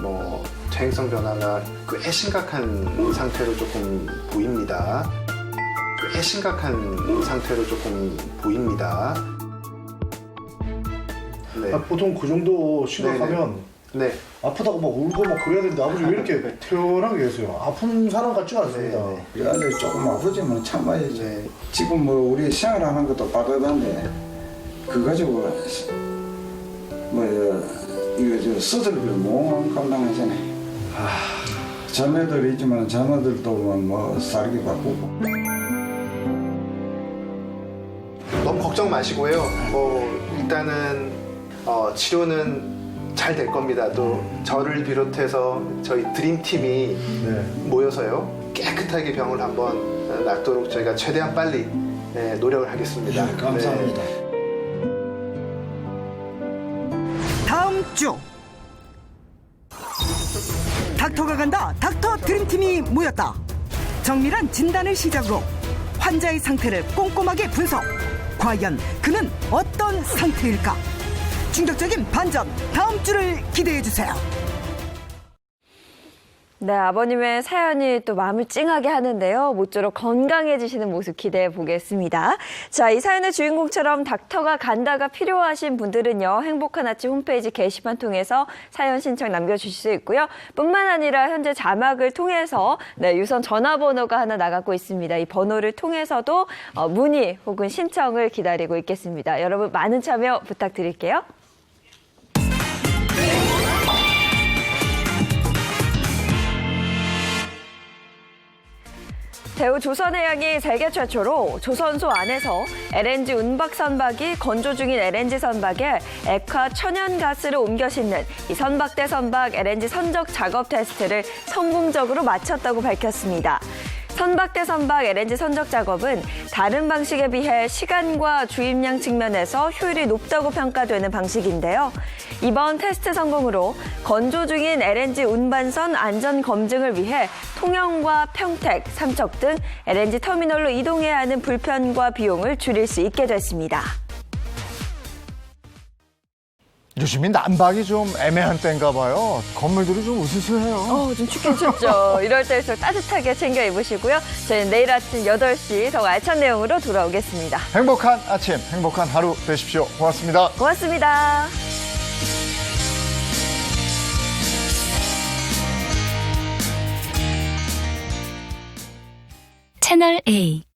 뭐 퇴행성 변화가 꽤 심각한 상태로 조금 보입니다. 네. 보통 그 정도 심각하면 아프다고 막 울고 막 그래야 되는데 아버지 왜 이렇게 태연하게 계세요? 아픈 사람 같지 않습니다. 그래가지고 조금 아프지만 참아야지. 지금 우리 생활하는 것도 빠듯한데 그거 가지고 이거 수술비를 못 감당하잖아요. 자매들 있지만 자매들도 살기 바쁘고. 너무 걱정 마시고요. 일단은 치료는 잘 될 겁니다. 또 저를 비롯해서 저희 드림팀이 모여서요 깨끗하게 병을 한번 낫도록 저희가 최대한 빨리 노력을 하겠습니다. 감사합니다. 다음 주 닥터가 간다. 닥터 드림팀이 모였다. 정밀한 진단을 시작으로 환자의 상태를 꼼꼼하게 분석. 과연 그는 어떤 상태일까? 충격적인 반전 다음 주를 기대해 주세요. 네, 아버님의 사연이 또 마음을 찡하게 하는데요. 모쪼록 건강해지시는 모습 기대해 보겠습니다. 자, 이 사연의 주인공처럼 닥터가 간다가 필요하신 분들은요. 행복한 아침 홈페이지 게시판 통해서 사연 신청 남겨주실 수 있고요. 뿐만 아니라 현재 자막을 통해서 유선 전화번호가 하나 나가고 있습니다. 이 번호를 통해서도 문의 혹은 신청을 기다리고 있겠습니다. 여러분 많은 참여 부탁드릴게요. 대우조선해양이 세계 최초로 조선소 안에서 LNG 운박 선박이 건조 중인 LNG 선박에 액화 천연가스를 옮겨 싣는 이 선박대 선박 LNG 선적 작업 테스트를 성공적으로 마쳤다고 밝혔습니다. 선박대 선박 LNG 선적 작업은 다른 방식에 비해 시간과 주입량 측면에서 효율이 높다고 평가되는 방식인데요. 이번 테스트 성공으로 건조 중인 LNG 운반선 안전 검증을 위해 통영과 평택, 삼척 등 LNG 터미널로 이동해야 하는 불편과 비용을 줄일 수 있게 됐습니다. 요즘이 난방이 좀 애매한 때인가 봐요. 건물들이 좀 으스스해요. 좀 춥긴 춥죠. 이럴 때일수록 따뜻하게 챙겨 입으시고요. 저희는 내일 아침 8시 더 알찬 내용으로 돌아오겠습니다. 행복한 아침, 행복한 하루 되십시오. 고맙습니다. 고맙습니다. 채널 A